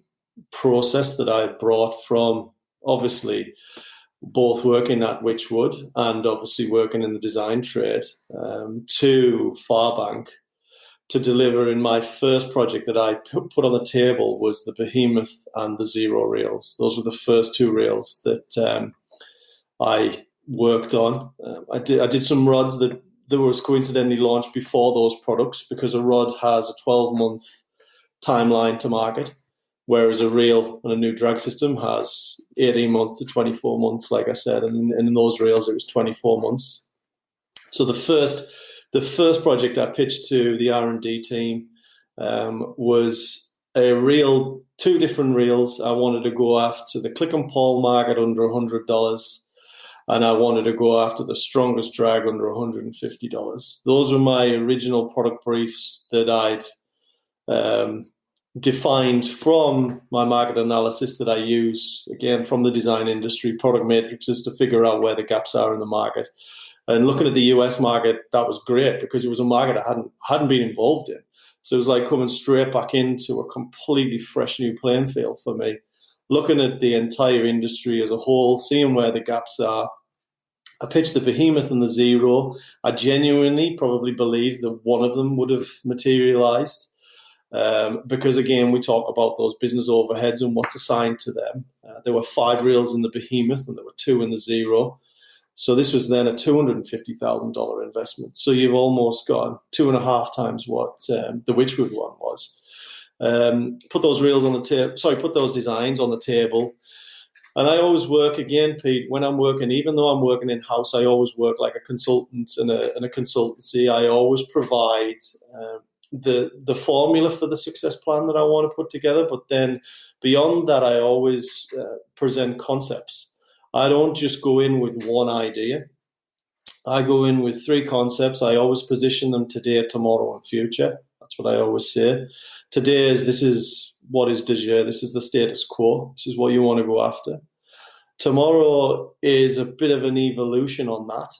process that I brought from, obviously, both working at Wychwood and obviously working in the design trade to Farbank to deliver in my first project that I put on the table was the Behemoth and the Zero reels. Those were the first two reels that I worked on. I did some rods that was coincidentally launched before those products because a rod has a 12-month timeline to market, whereas a reel and a new drag system has 18 months to 24 months, like I said. And in those reels, it was 24 months. So the first project I pitched to the R&D team was a reel, two different reels. I wanted to go after the click and pull market under $100, and I wanted to go after the strongest drag under $150. Those were my original product briefs that I'd defined from my market analysis that I use, again, from the design industry, product matrices to figure out where the gaps are in the market. And looking at the US market, that was great because it was a market I hadn't been involved in. So it was like coming straight back into a completely fresh new playing field for me. Looking at the entire industry as a whole, seeing where the gaps are. I pitched the Behemoth and the Zero. I genuinely probably believe that one of them would have materialized. because, again, we talk about those business overheads and what's assigned to them. There were 5 reels in the Behemoth and there were 2 in the Zero. So this was then a $250,000 investment. So you've almost got 2.5 times what the Wychwood one was. Put those reels on the table. Put those designs on the table. And I always work, again, Pete, when I'm working, even though I'm working in-house, I always work like a consultant in a consultancy. I always provide the formula for the success plan that I want to put together. But then beyond that, I always present concepts. I don't just go in with one idea. I go in with 3 concepts. I always position them today, tomorrow, and future. That's what I always say. Today this is what is de jure. This is the status quo. This is what you want to go after. Tomorrow is a bit of an evolution on that.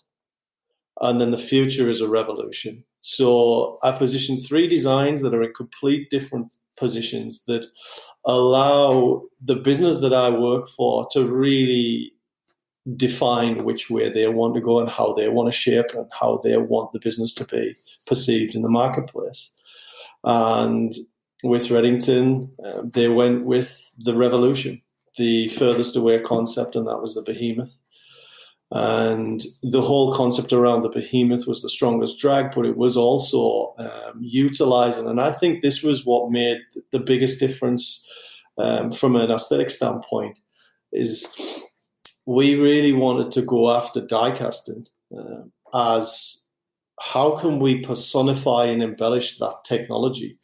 And then the future is a revolution. So I position 3 designs that are in complete different positions that allow the business that I work for to really define which way they want to go and how they want to shape and how they want the business to be perceived in the marketplace. And with Redington, they went with the revolution, the furthest away concept, and that was the Behemoth. And the whole concept around the Behemoth was the strongest drag, but it was also utilizing, and I think this was what made the biggest difference from an aesthetic standpoint, is we really wanted to go after die casting as how can we personify and embellish that technology.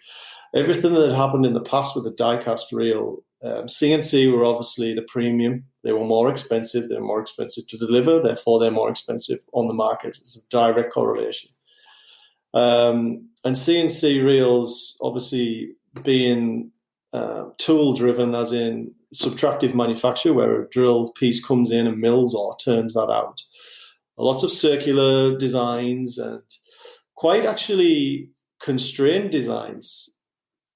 Everything that had happened in the past with the die cast reel, CNC were obviously the premium. They were more expensive. They're more expensive to deliver. Therefore, they're more expensive on the market. It's a direct correlation. And CNC reels, obviously being tool-driven, as in subtractive manufacture, where a drill piece comes in and mills or turns that out. Lots of circular designs and quite actually constrained designs.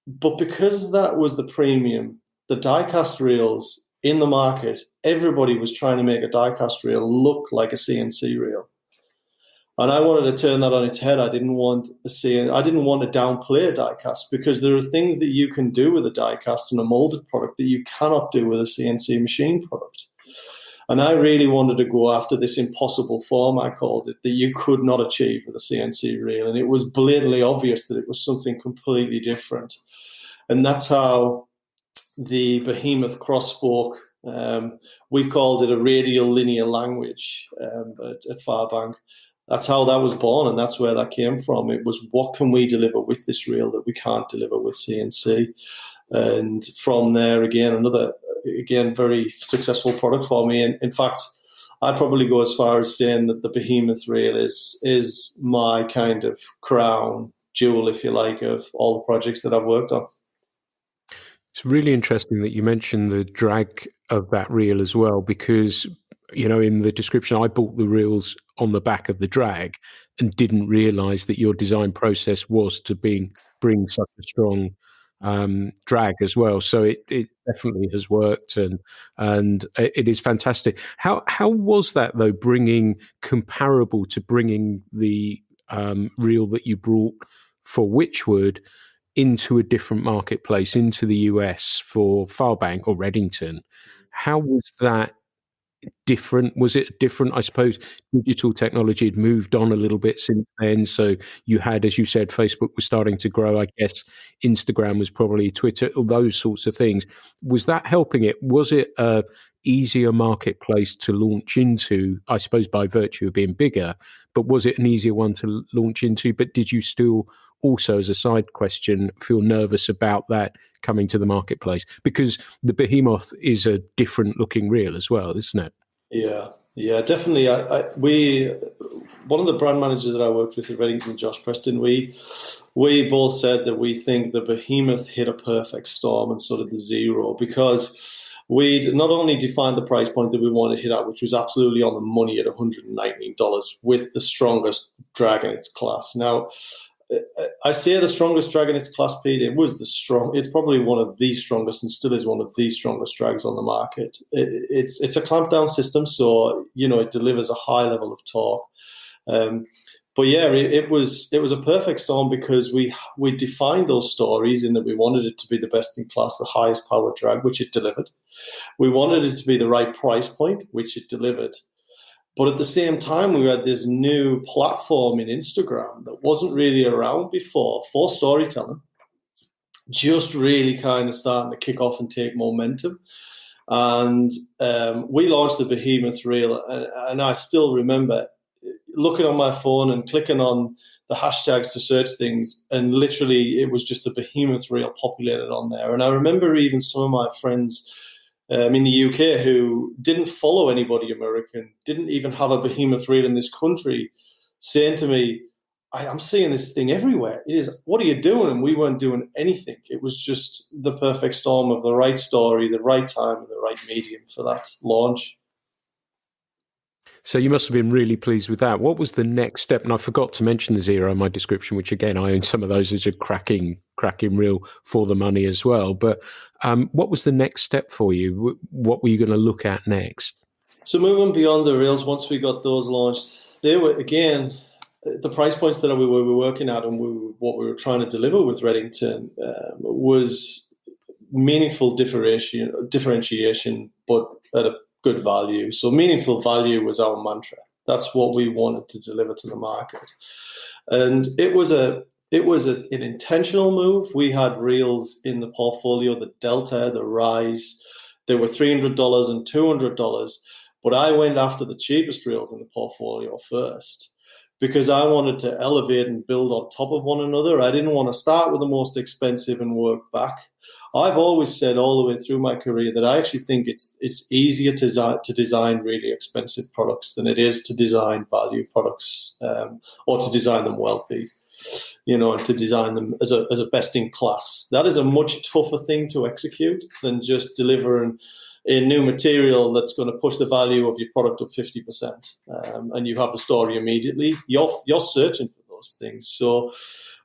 But because that was the premium, the die-cast reels in the market, everybody was trying to make a die-cast reel look like a CNC reel. And I wanted to turn that on its head. I didn't want to downplay a die-cast, because there are things that you can do with a die-cast and a molded product that you cannot do with a CNC machine product. And I really wanted to go after this impossible form, I called it, that you could not achieve with a CNC reel. And it was blatantly obvious that it was something completely different. And that's how the Behemoth cross-spoke. We called it a radial linear language at Farbank. That's how that was born, and that's where that came from. It was, what can we deliver with this reel that we can't deliver with CNC? And from there, another very successful product for me. And in fact, I'd probably go as far as saying that the Behemoth reel is my kind of crown jewel, if you like, of all the projects that I've worked on. It's really interesting that you mentioned the drag of that reel as well, because, in the description, I bought the reels on the back of the drag and didn't realize that your design process was to bring such a strong drag as well. So it definitely has worked, and it is fantastic. How was that though, comparable to bringing the reel that you brought for Wychwood into a different marketplace, into the US for Farbank or Redington? How was that different? Was it different? I suppose digital technology had moved on a little bit since then. So you had, as you said, Facebook was starting to grow. I guess Instagram was probably Twitter, all those sorts of things. Was that helping it? Was it a easier marketplace to launch into, I suppose, by virtue of being bigger, but was it an easier one to launch into? But did you still also, as a side question, feel nervous about that coming to the marketplace? Because the Behemoth is a different looking reel as well, isn't it? Yeah, definitely. One of the brand managers that I worked with at Redington, Josh Preston, we both said that we think the Behemoth hit a perfect storm, and so did the Zero, because we'd not only defined the price point that we wanted to hit at, which was absolutely on the money at $119 with the strongest drag in its class. Now, I say the strongest drag in its class, Pete. It's probably one of the strongest, and still is one of the strongest drags on the market. It's a clamp down system, so it delivers a high level of torque. But yeah, it was a perfect storm because we defined those stories in that we wanted it to be the best in class, the highest power drag, which it delivered. We wanted it to be the right price point, which it delivered. But at the same time, we had this new platform in Instagram that wasn't really around before for storytelling, just really kind of starting to kick off and take momentum. And we launched the Behemoth Reel, and I still remember looking on my phone and clicking on the hashtags to search things, and literally it was just the Behemoth Reel populated on there. And I remember even some of my friends in the UK who didn't follow anybody American, didn't even have a Behemoth Reel in this country, saying to me, I'm seeing this thing everywhere. It is, what are you doing? And we weren't doing anything. It was just the perfect storm of the right story, the right time, and the right medium for that launch. So you must have been really pleased with that. What was the next step? And I forgot to mention the Zero in my description, which again, I own some of those as a cracking reel for the money as well. But what was the next step for you? What were you going to look at next? So moving beyond the reels, once we got those launched, they were, again, the price points that we were working at and what we were trying to deliver with Redington was meaningful differentiation, but at a good value. So meaningful value was our mantra. That's what we wanted to deliver to the market. And it was an intentional move. We had reels in the portfolio, the Delta, the Rise. They were $300 and $200, but I went after the cheapest reels in the portfolio first, because I wanted to elevate and build on top of one another. I didn't want to start with the most expensive and work back. I've always said all the way through my career that I actually think it's easier to design really expensive products than it is to design value products, or to design them well, Pete. And to design them as a best in class. That is a much tougher thing to execute than just delivering a new material that's going to push the value of your product up 50%, and you have the story immediately. You're searching for those things. So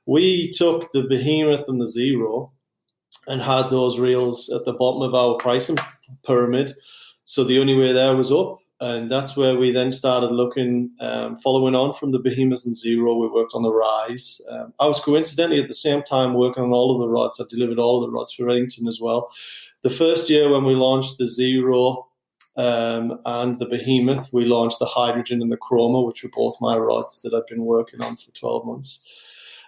we took the Behemoth and the Zero and had those reels at the bottom of our pricing pyramid. So the only way there was up. And that's where we then started looking, following on from the Behemoth and Zero. We worked on the Rise. I was coincidentally at the same time working on all of the rods. I delivered all of the rods for Redington as well. The first year when we launched the Zero and the Behemoth, we launched the Hydrogen and the Chroma, which were both my rods that I've been working on for 12 months.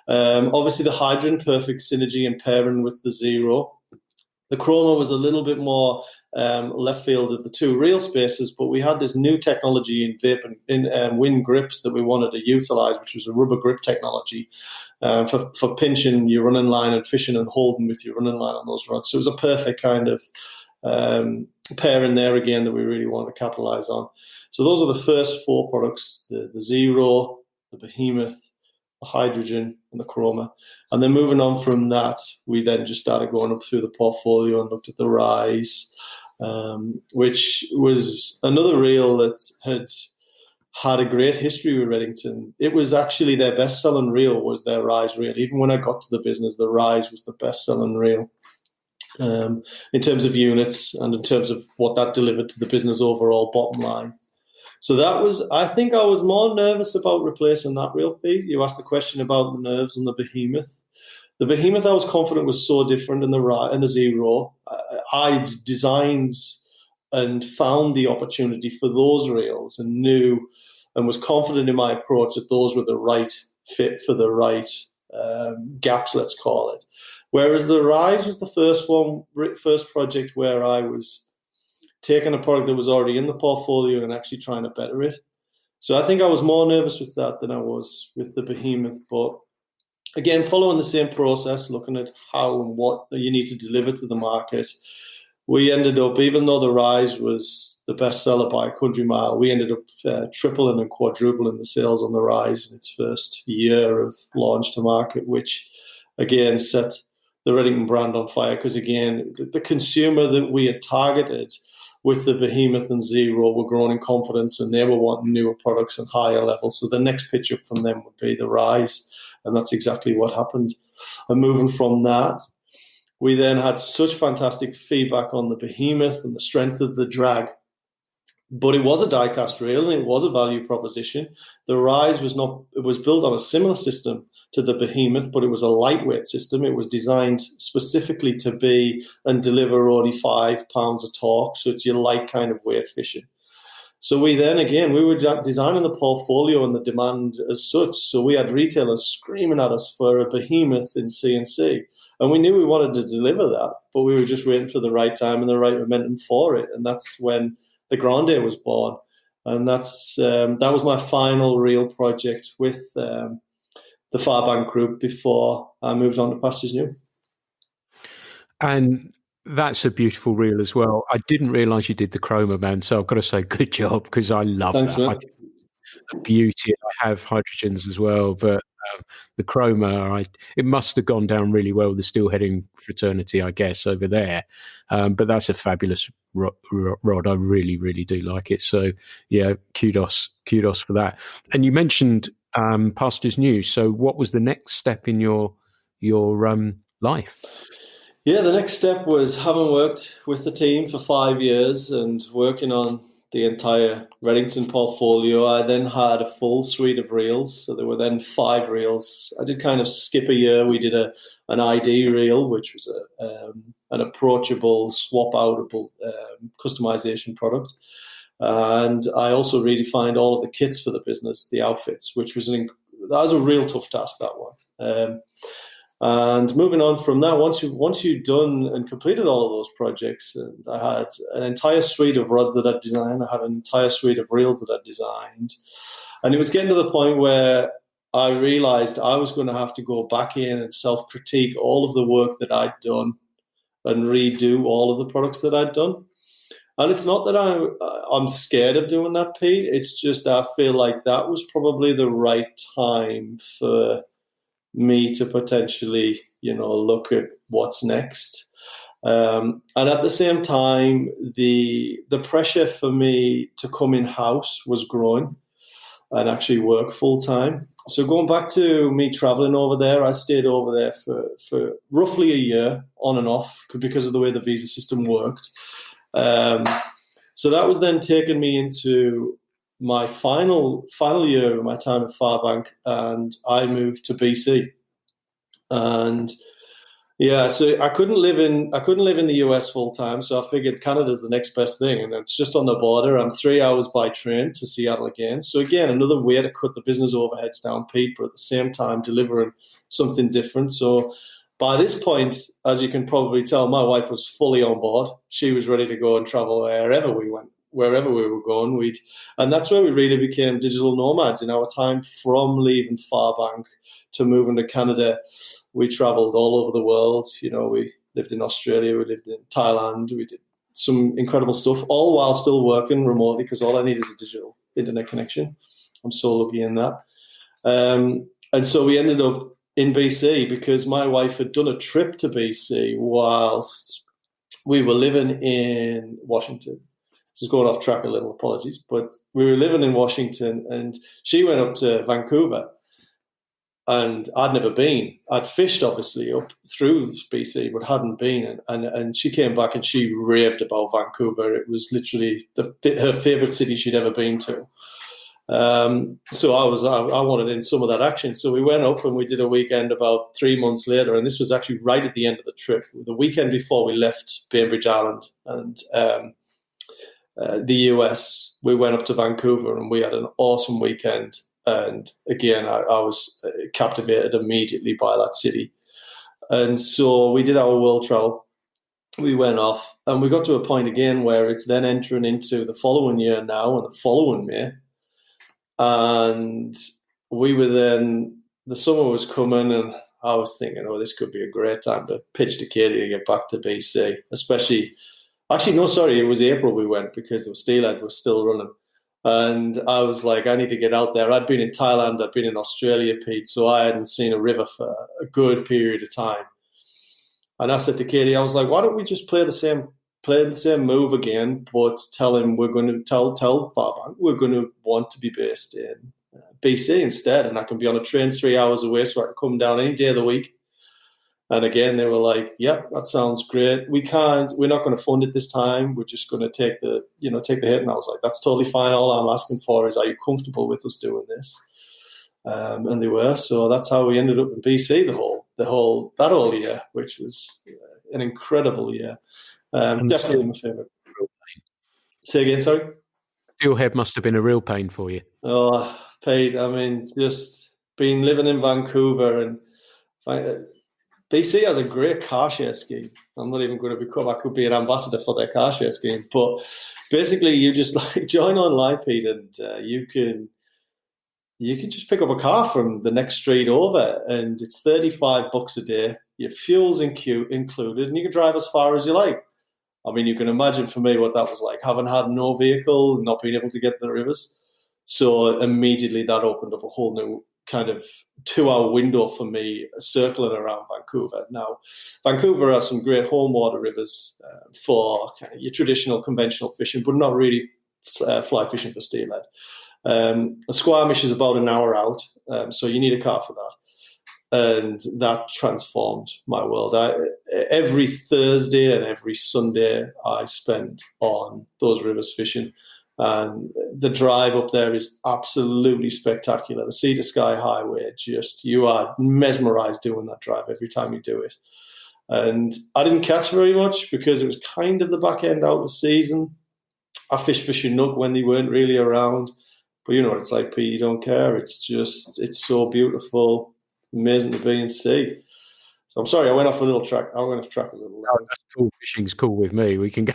Obviously, the Hydrogen, perfect synergy and pairing with the Zero. The Chroma was a little bit more left field of the two reel spaces, but we had this new technology in vape and in wind grips that we wanted to utilize, which was a rubber grip technology for pinching your running line and fishing and holding with your running line on those rods. So it was a perfect kind of pairing there again that we really wanted to capitalize on. So those are the first four products: the Zero, the Behemoth, the Hydrogen, and the Chroma. And then moving on from that, we then just started going up through the portfolio and looked at the Rise, which was another reel that had a great history with Redington. It was actually their best-selling reel was their Rise reel. Even when I got to the business, the Rise was the best-selling reel in terms of units and in terms of what that delivered to the business overall bottom line. So that was, I think I was more nervous about replacing that reel, Pete. You asked the question about the nerves and the Behemoth. The Behemoth, I was confident, was so different in the Zero. I designed and found the opportunity for those reels and knew and was confident in my approach that those were the right fit for the right gaps, let's call it. Whereas the Rise was the first project where I was taking a product that was already in the portfolio and actually trying to better it. So I think I was more nervous with that than I was with the Behemoth. But again, following the same process, looking at how and what you need to deliver to the market, we ended up, even though the Rise was the best seller by a country mile, we ended up tripling and quadrupling the sales on the Rise in its first year of launch to market, which again set the Redington brand on fire. Because again, the consumer that we had targeted with the Behemoth and Zero were growing in confidence, and they were wanting newer products and higher levels. So the next pitch up from them would be the Rise, and that's exactly what happened. And moving from that, we then had such fantastic feedback on the Behemoth and the strength of the drag But it was a die-cast reel and it was a value proposition. The Rise was not, it was built on a similar system to the Behemoth, but it was a lightweight system. It was designed specifically to be and deliver only 5 pounds of torque. So it's your light kind of weight fishing. So we were designing the portfolio and the demand as such. So we had retailers screaming at us for a Behemoth in C&C. And we knew we wanted to deliver that, but we were just waiting for the right time and the right momentum for it. And that's when the Grande was born. And that was my final real project with the Farbank Group before I moved on to Pastures New. And that's a beautiful reel as well. I didn't realise you did the chroma, man. So I've got to say good job, because I love Thanks, that. man. I think a beauty. I have hydrogens as well, but the chroma, it must have gone down really well with the steelheading fraternity, I guess, over there. But that's a fabulous rod. I really, really do like it. So yeah, kudos for that. And you mentioned Pastures New. So what was the next step in your life? Yeah, the next step was, having worked with the team for 5 years and working on the entire Redington portfolio, I then had a full suite of reels. So there were then 5 reels. I did kind of skip a year. We did an ID reel, which was an approachable, swap-outable customization product. And I also redefined all of the kits for the business, the outfits, which was that was a real tough task, that one. And moving on from that, once you'd done and completed all of those projects, and I had an entire suite of rods that I'd designed, I had an entire suite of reels that I'd designed, and it was getting to the point where I realized I was going to have to go back in and self-critique all of the work that I'd done and redo all of the products that I'd done. And it's not that I'm scared of doing that, Pete. It's just I feel like that was probably the right time for me to potentially, look at what's next. And at the same time, the pressure for me to come in-house was growing and actually work full-time. So going back to me traveling over there, I stayed over there for roughly a year on and off because of the way the visa system worked. So that was then taking me into my final year of my time at Farbank, and I moved to BC. And yeah, so I couldn't live in the US full time, so I figured Canada's the next best thing, and it's just on the border. I'm 3 hours by train to Seattle again. So again, another way to cut the business overheads down, Pete, but at the same time delivering something different. So by this point, as you can probably tell, my wife was fully on board. She was ready to go and travel wherever we went. Wherever we were going, and that's where we really became digital nomads. In our time from leaving Farbank to moving to Canada, we traveled all over the world. We lived in Australia, we lived in Thailand, we did some incredible stuff, all while still working remotely, because all I need is a digital internet connection. I'm so lucky in that. And so we ended up in BC because my wife had done a trip to BC whilst we were living in Washington. Just going off track a little, apologies. But we were living in Washington, and she went up to Vancouver, and I'd never been. I'd fished, obviously, up through BC, but hadn't been. And she came back and she raved about Vancouver. It was literally her favourite city she'd ever been to. So I wanted in some of that action. So we went up and we did a weekend about 3 months later, and this was actually right at the end of the trip, the weekend before we left Bainbridge Island and the US. We went up to Vancouver and we had an awesome weekend. And again, I was captivated immediately by that city. And so we did our world travel. We went off and we got to a point again where it's then entering into the following year now and the following May. And we were then, the summer was coming and I was thinking, this could be a great time to pitch to Katie to get back to BC, especially. Actually, no, sorry, it was April we went because the steelhead was still running. And I was like, I need to get out there. I'd been in Thailand, I'd been in Australia, Pete, so I hadn't seen a river for a good period of time. And I said to Katie, I was like, why don't we just play the same move again, but tell Farbank we're going to want to be based in BC instead, and I can be on a train 3 hours away so I can come down any day of the week. And again, they were like, "Yep, that sounds great. We're not going to fund it this time. We're just going to take the hit." And I was like, "That's totally fine. All I'm asking for is, are you comfortable with us doing this?" And they were. So that's how we ended up in BC that whole year, which was an incredible year. Definitely my favourite. Say again, sorry? Steelhead must have been a real pain for you. Oh, Pete, I mean, just being living in Vancouver and BC has a great car share scheme. I'm not even going to I could be an ambassador for their car share scheme. But basically, you just join online, Pete, and you can just pick up a car from the next street over, and it's $35 a day. Your fuel's included, and you can drive as far as you like. I mean, you can imagine for me what that was like, having had no vehicle, not being able to get to the rivers. So immediately that opened up a whole new kind of 2-hour window for me circling around Vancouver. Now, Vancouver has some great home water rivers for kind of your traditional conventional fishing, but not really fly fishing for steelhead. Squamish is about an hour out, so you need a car for that. And that transformed my world. Every Thursday and every Sunday I spent on those rivers fishing. And the drive up there is absolutely spectacular. The Sea to Sky Highway, you are mesmerized doing that drive every time you do it. And I didn't catch very much because it was kind of the back end out of season. I fished for Chinook when they weren't really around. But you know what it's like, Pete, you don't care. It's so beautiful. Amazing to be and see. So I'm sorry, I went off a little track. I went off track a little. Oh, that's cool. Fishing's cool with me. We can go.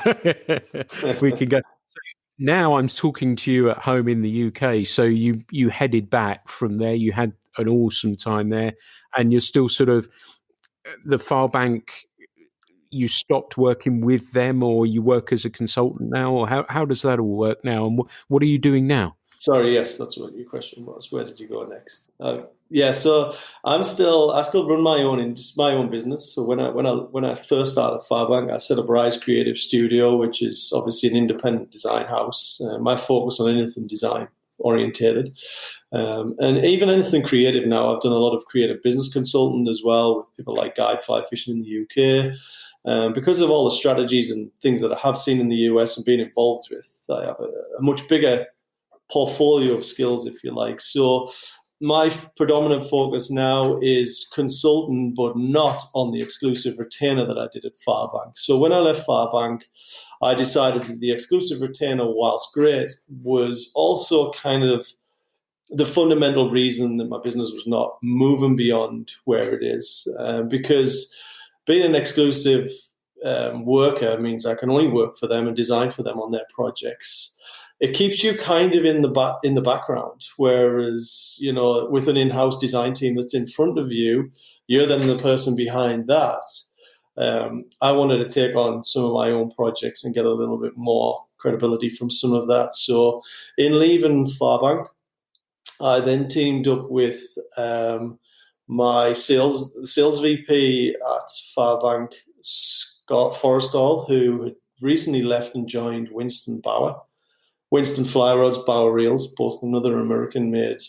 We can go. So now I'm talking to you at home in the UK. So you headed back from there. You had an awesome time there, and you're still sort of the Far Bank. You stopped working with them, or you work as a consultant now, or how does that all work now? And what are you doing now? Sorry, yes, that's what your question was. Where did you go next? So I still run my own business. So when I first started Farbank, I set up Rise Creative Studio, which is obviously an independent design house. My focus on anything design orientated, and even anything creative. Now I've done a lot of creative business consultant as well with people like Guide Flyfishing in the UK. Because of all the strategies and things that I have seen in the US and been involved with, I have a much bigger portfolio of skills, if you like. So my predominant focus now is consultant, but not on the exclusive retainer that I did at Farbank. So when I left Farbank, I decided that the exclusive retainer, whilst great, was also kind of the fundamental reason that my business was not moving beyond where it is. Because being an exclusive worker means I can only work for them and design for them on their projects. It keeps you kind of in the background, whereas, you know, with an in-house design team that's in front of you, you're then the person behind that. I wanted to take on some of my own projects and get a little bit more credibility from some of that. So in leaving Farbank, I then teamed up with my sales VP at Farbank, Scott Forrestall, who had recently left and joined Winston Bauer. Winston Fly Rods, Bauer Reels, both another American-made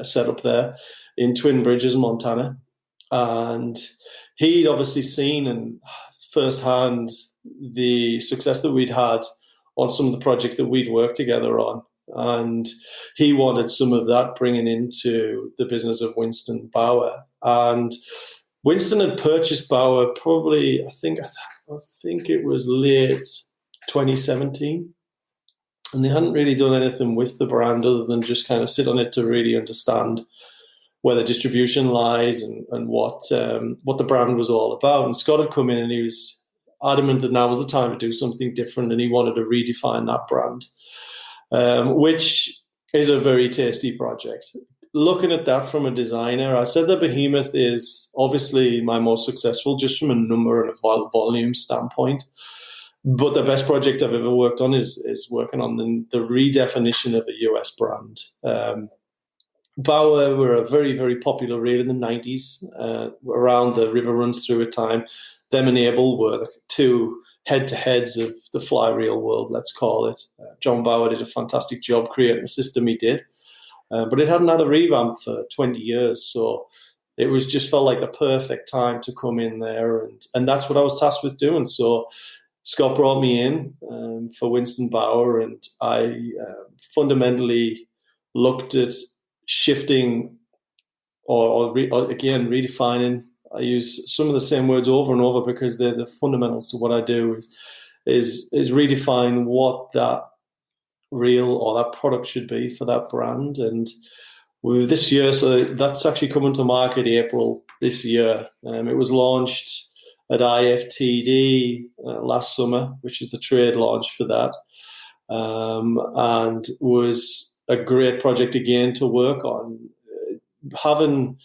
setup there in Twin Bridges, Montana. And he'd obviously seen and firsthand the success that we'd had on some of the projects that we'd worked together on. And he wanted some of that bringing into the business of Winston Bauer. And Winston had purchased Bauer probably, I think it was late 2017. And they hadn't really done anything with the brand other than just kind of sit on it to really understand where the distribution lies and what the brand was all about. And Scott had come in and he was adamant that now was the time to do something different, and he wanted to redefine that brand, which is a very tasty project. Looking at that from a designer, I said that Behemoth is obviously my most successful just from a number and a volume standpoint. But the best project I've ever worked on is working on the redefinition of a US brand. Bauer were a very, very popular reel in the 90s, around the river runs through a time. Them and Abel were the two head-to-heads of the fly reel world, let's call it. John Bauer did a fantastic job creating the system he did, but it hadn't had a revamp for 20 years. So it was just felt like the perfect time to come in there, and that's what I was tasked with doing. So Scott brought me in for Winston Bauer, and I fundamentally looked at shifting or again redefining. I use some of the same words over and over because they're the fundamentals to what I do. Is redefine what that reel or that product should be for that brand. And this year, so that's actually coming to market April this year. It was launched at IFTD last summer, which is the trade launch for that, and was a great project again to work on. Having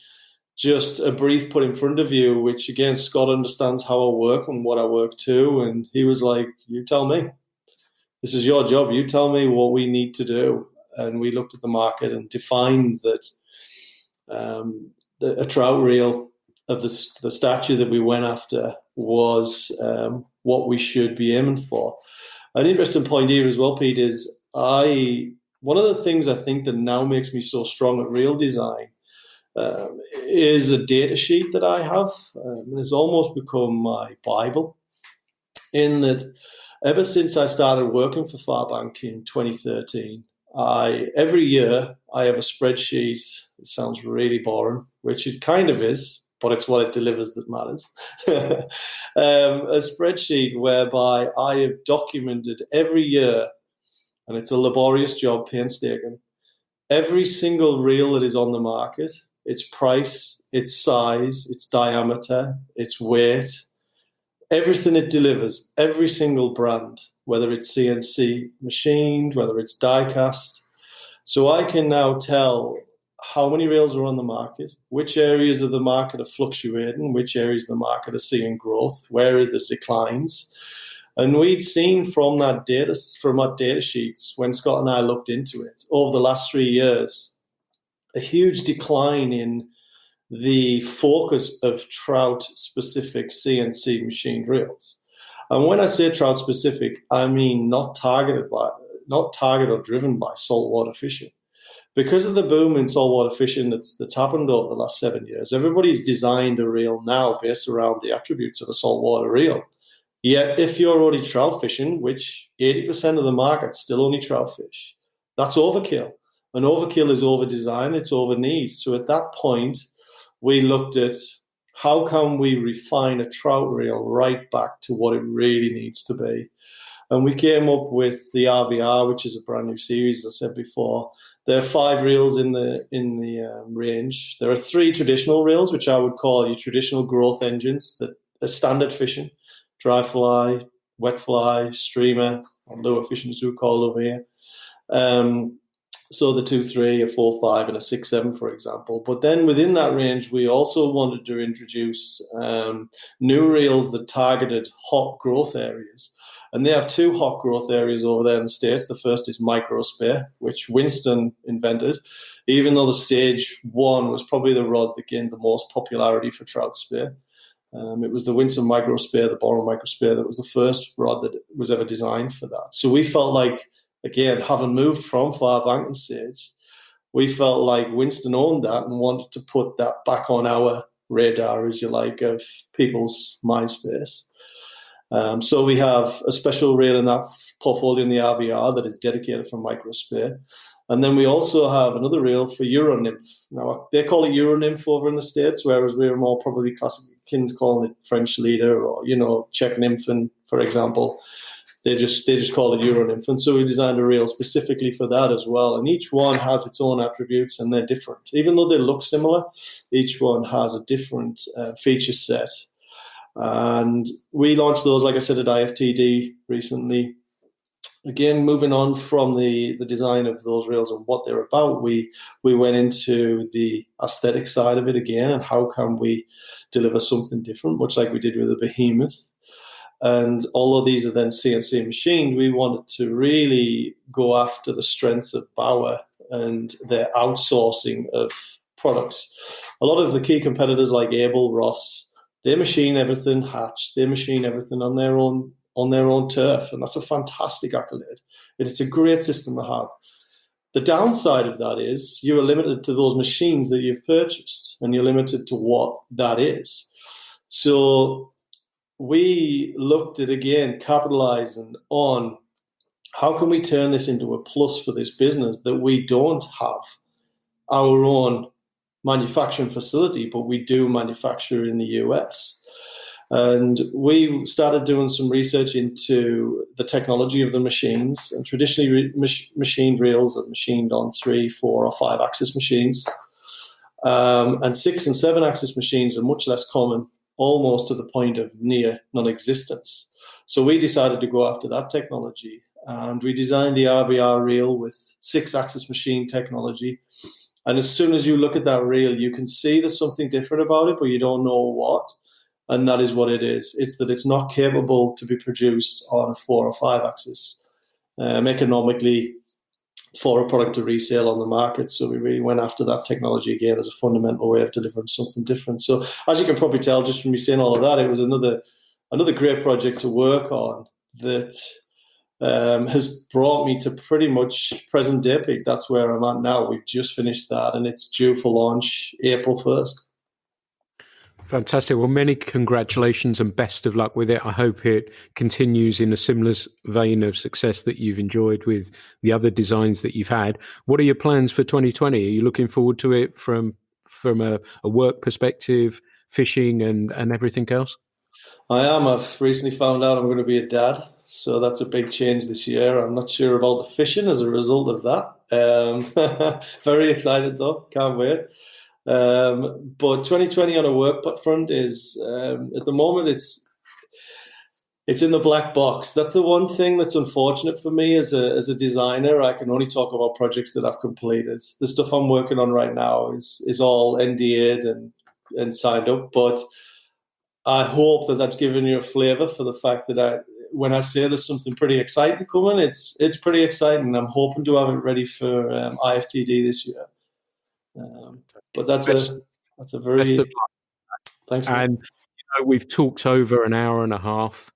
just a brief put in front of you, which again, Scott understands how I work and what I work to, and he was like, you tell me. This is your job. You tell me what we need to do. And we looked at the market and defined that a trout reel of the stature that we went after was what we should be aiming for. An interesting point here as well, Pete, is one of the things I think that now makes me so strong at reel design is a data sheet that I have. And it's almost become my Bible, in that ever since I started working for Farbank in 2013, every year I have a spreadsheet. It sounds really boring, which it kind of is, but it's what it delivers that matters. A spreadsheet whereby I have documented every year, and it's a laborious job, painstaking, every single reel that is on the market, its price, its size, its diameter, its weight, everything it delivers, every single brand, whether it's CNC machined, whether it's die cast. So I can now tell how many reels are on the market, which areas of the market are fluctuating, which areas of the market are seeing growth, where are the declines. And we'd seen from our data sheets, when Scott and I looked into it, over the last 3 years, a huge decline in the focus of trout-specific CNC machined reels. And when I say trout-specific, I mean not targeted or driven by saltwater fishing. Because of the boom in saltwater fishing that's happened over the last 7 years, everybody's designed a reel now based around the attributes of a saltwater reel. Yet if you're only trout fishing, which 80% of the market's still only trout fish, that's overkill. And overkill is over-design, it's over-need. So at that point, we looked at how can we refine a trout reel right back to what it really needs to be. And we came up with the RVR, which is a brand new series, as I said before. There are 5 reels in the range. There are 3 traditional reels, which I would call your traditional growth engines that are standard fishing: dry fly, wet fly, streamer, or lure fishing as we call over here. So the 2.3, a 4.5, and a 6.7, for example. But then within that range, we also wanted to introduce new reels that targeted hot growth areas. And they have 2 hot growth areas over there in the States. The first is micro spear, which Winston invented, even though the Sage 1 was probably the rod that gained the most popularity for trout spear. It was the Winston micro spear, the Bauer micro spear, that was the first rod that was ever designed for that. So we felt like, again, having moved from Farbank and Sage, we felt like Winston owned that and wanted to put that back on our radar, as you like, of people's mind space. So we have a special reel in that portfolio in the RVR that is dedicated for micro spear. And then we also have another reel for Euro nymph. Now, they call it Euro nymph over in the States, whereas we're more probably classically calling it French leader or, Czech nymphin, for example. They just call it Euro nymph. And so we designed a reel specifically for that as well. And each one has its own attributes and they're different. Even though they look similar, each one has a different feature set. And we launched those, like I said, at IFTD recently. Again, moving on from the design of those reels and what they're about, we went into the aesthetic side of it again, and how can we deliver something different, much like we did with the Behemoth. And although these are then CNC machined, we wanted to really go after the strengths of Bauer and their outsourcing of products. A lot of the key competitors like Abel, Ross, they machine everything, Hatch, they machine everything on their own turf, and that's a fantastic accolade. And it's a great system to have. The downside of that is you are limited to those machines that you've purchased, and you're limited to what that is. So we looked at, again, capitalizing on how can we turn this into a plus for this business, that we don't have our own manufacturing facility, but we do manufacture in the US. And we started doing some research into the technology of the machines. And traditionally, machined reels are machined on 3, 4, or 5 axis machines. And 6 and 7 axis machines are much less common, almost to the point of near non-existence. So we decided to go after that technology. And we designed the RVR reel with 6 axis machine technology. And as soon as you look at that reel, you can see there's something different about it, but you don't know what. And that is what it is. It's that it's not capable to be produced on a 4 or 5 axis economically for a product to resale on the market. So we really went after that technology again as a fundamental way of delivering something different. So as you can probably tell just from me saying all of that, it was another great project to work on that has brought me to pretty much present day peak. That's where I'm at now. We've just finished that, and it's due for launch April 1st. Fantastic. Well, many congratulations and best of luck with it. I hope it continues in a similar vein of success that you've enjoyed with the other designs that you've had. What are your plans for 2020? Are you looking forward to it from a work perspective, fishing and everything else? I am. I've recently found out I'm going to be a dad, so that's a big change this year. I'm not sure about the fishing as a result of that. Very excited though. Can't wait. But 2020 on a work front is, at the moment, it's in the black box. That's the one thing that's unfortunate for me as a designer. I can only talk about projects that I've completed. The stuff I'm working on right now is all NDA'd and signed up. But I hope that that's given you a flavour for the fact that when I say there's something pretty exciting coming, it's pretty exciting. I'm hoping to have it ready for IFTD this year. But that's a very thanks. Man. And we've talked over an hour and a half,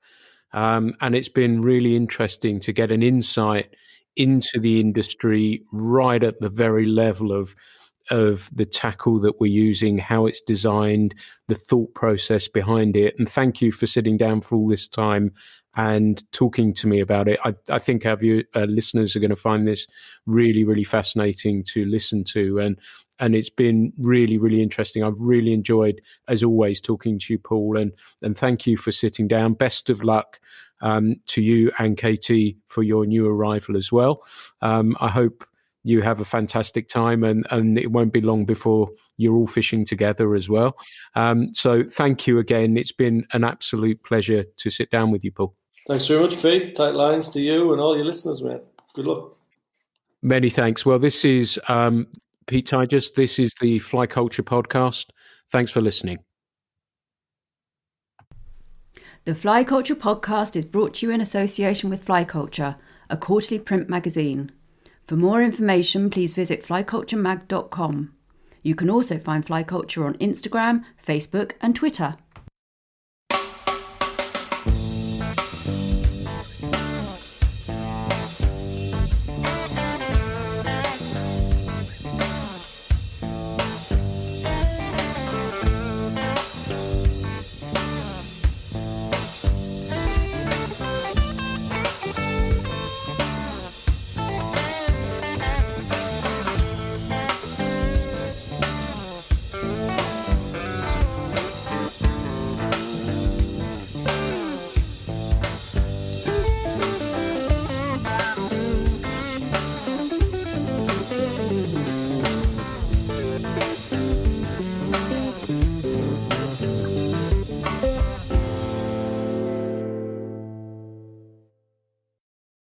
and it's been really interesting to get an insight into the industry right at the very level of the tackle that we're using, how it's designed, the thought process behind it. And thank you for sitting down for all this time and talking to me about it. I think our listeners are going to find this really, really fascinating to listen to. And it's been really, really interesting. I've really enjoyed, as always, talking to you, Paul. And thank you for sitting down. Best of luck to you and Katie for your new arrival as well. I hope you have a fantastic time, and it won't be long before you're all fishing together as well. So thank you again. It's been an absolute pleasure to sit down with you, Paul. Thanks very much, Pete. Tight lines to you and all your listeners, mate. Good luck. Many thanks. Well, this is Pete Tigers. This is the Fly Culture Podcast. Thanks for listening. The Fly Culture Podcast is brought to you in association with Fly Culture, a quarterly print magazine. For more information, please visit flyculturemag.com. You can also find Fly Culture on Instagram, Facebook and Twitter.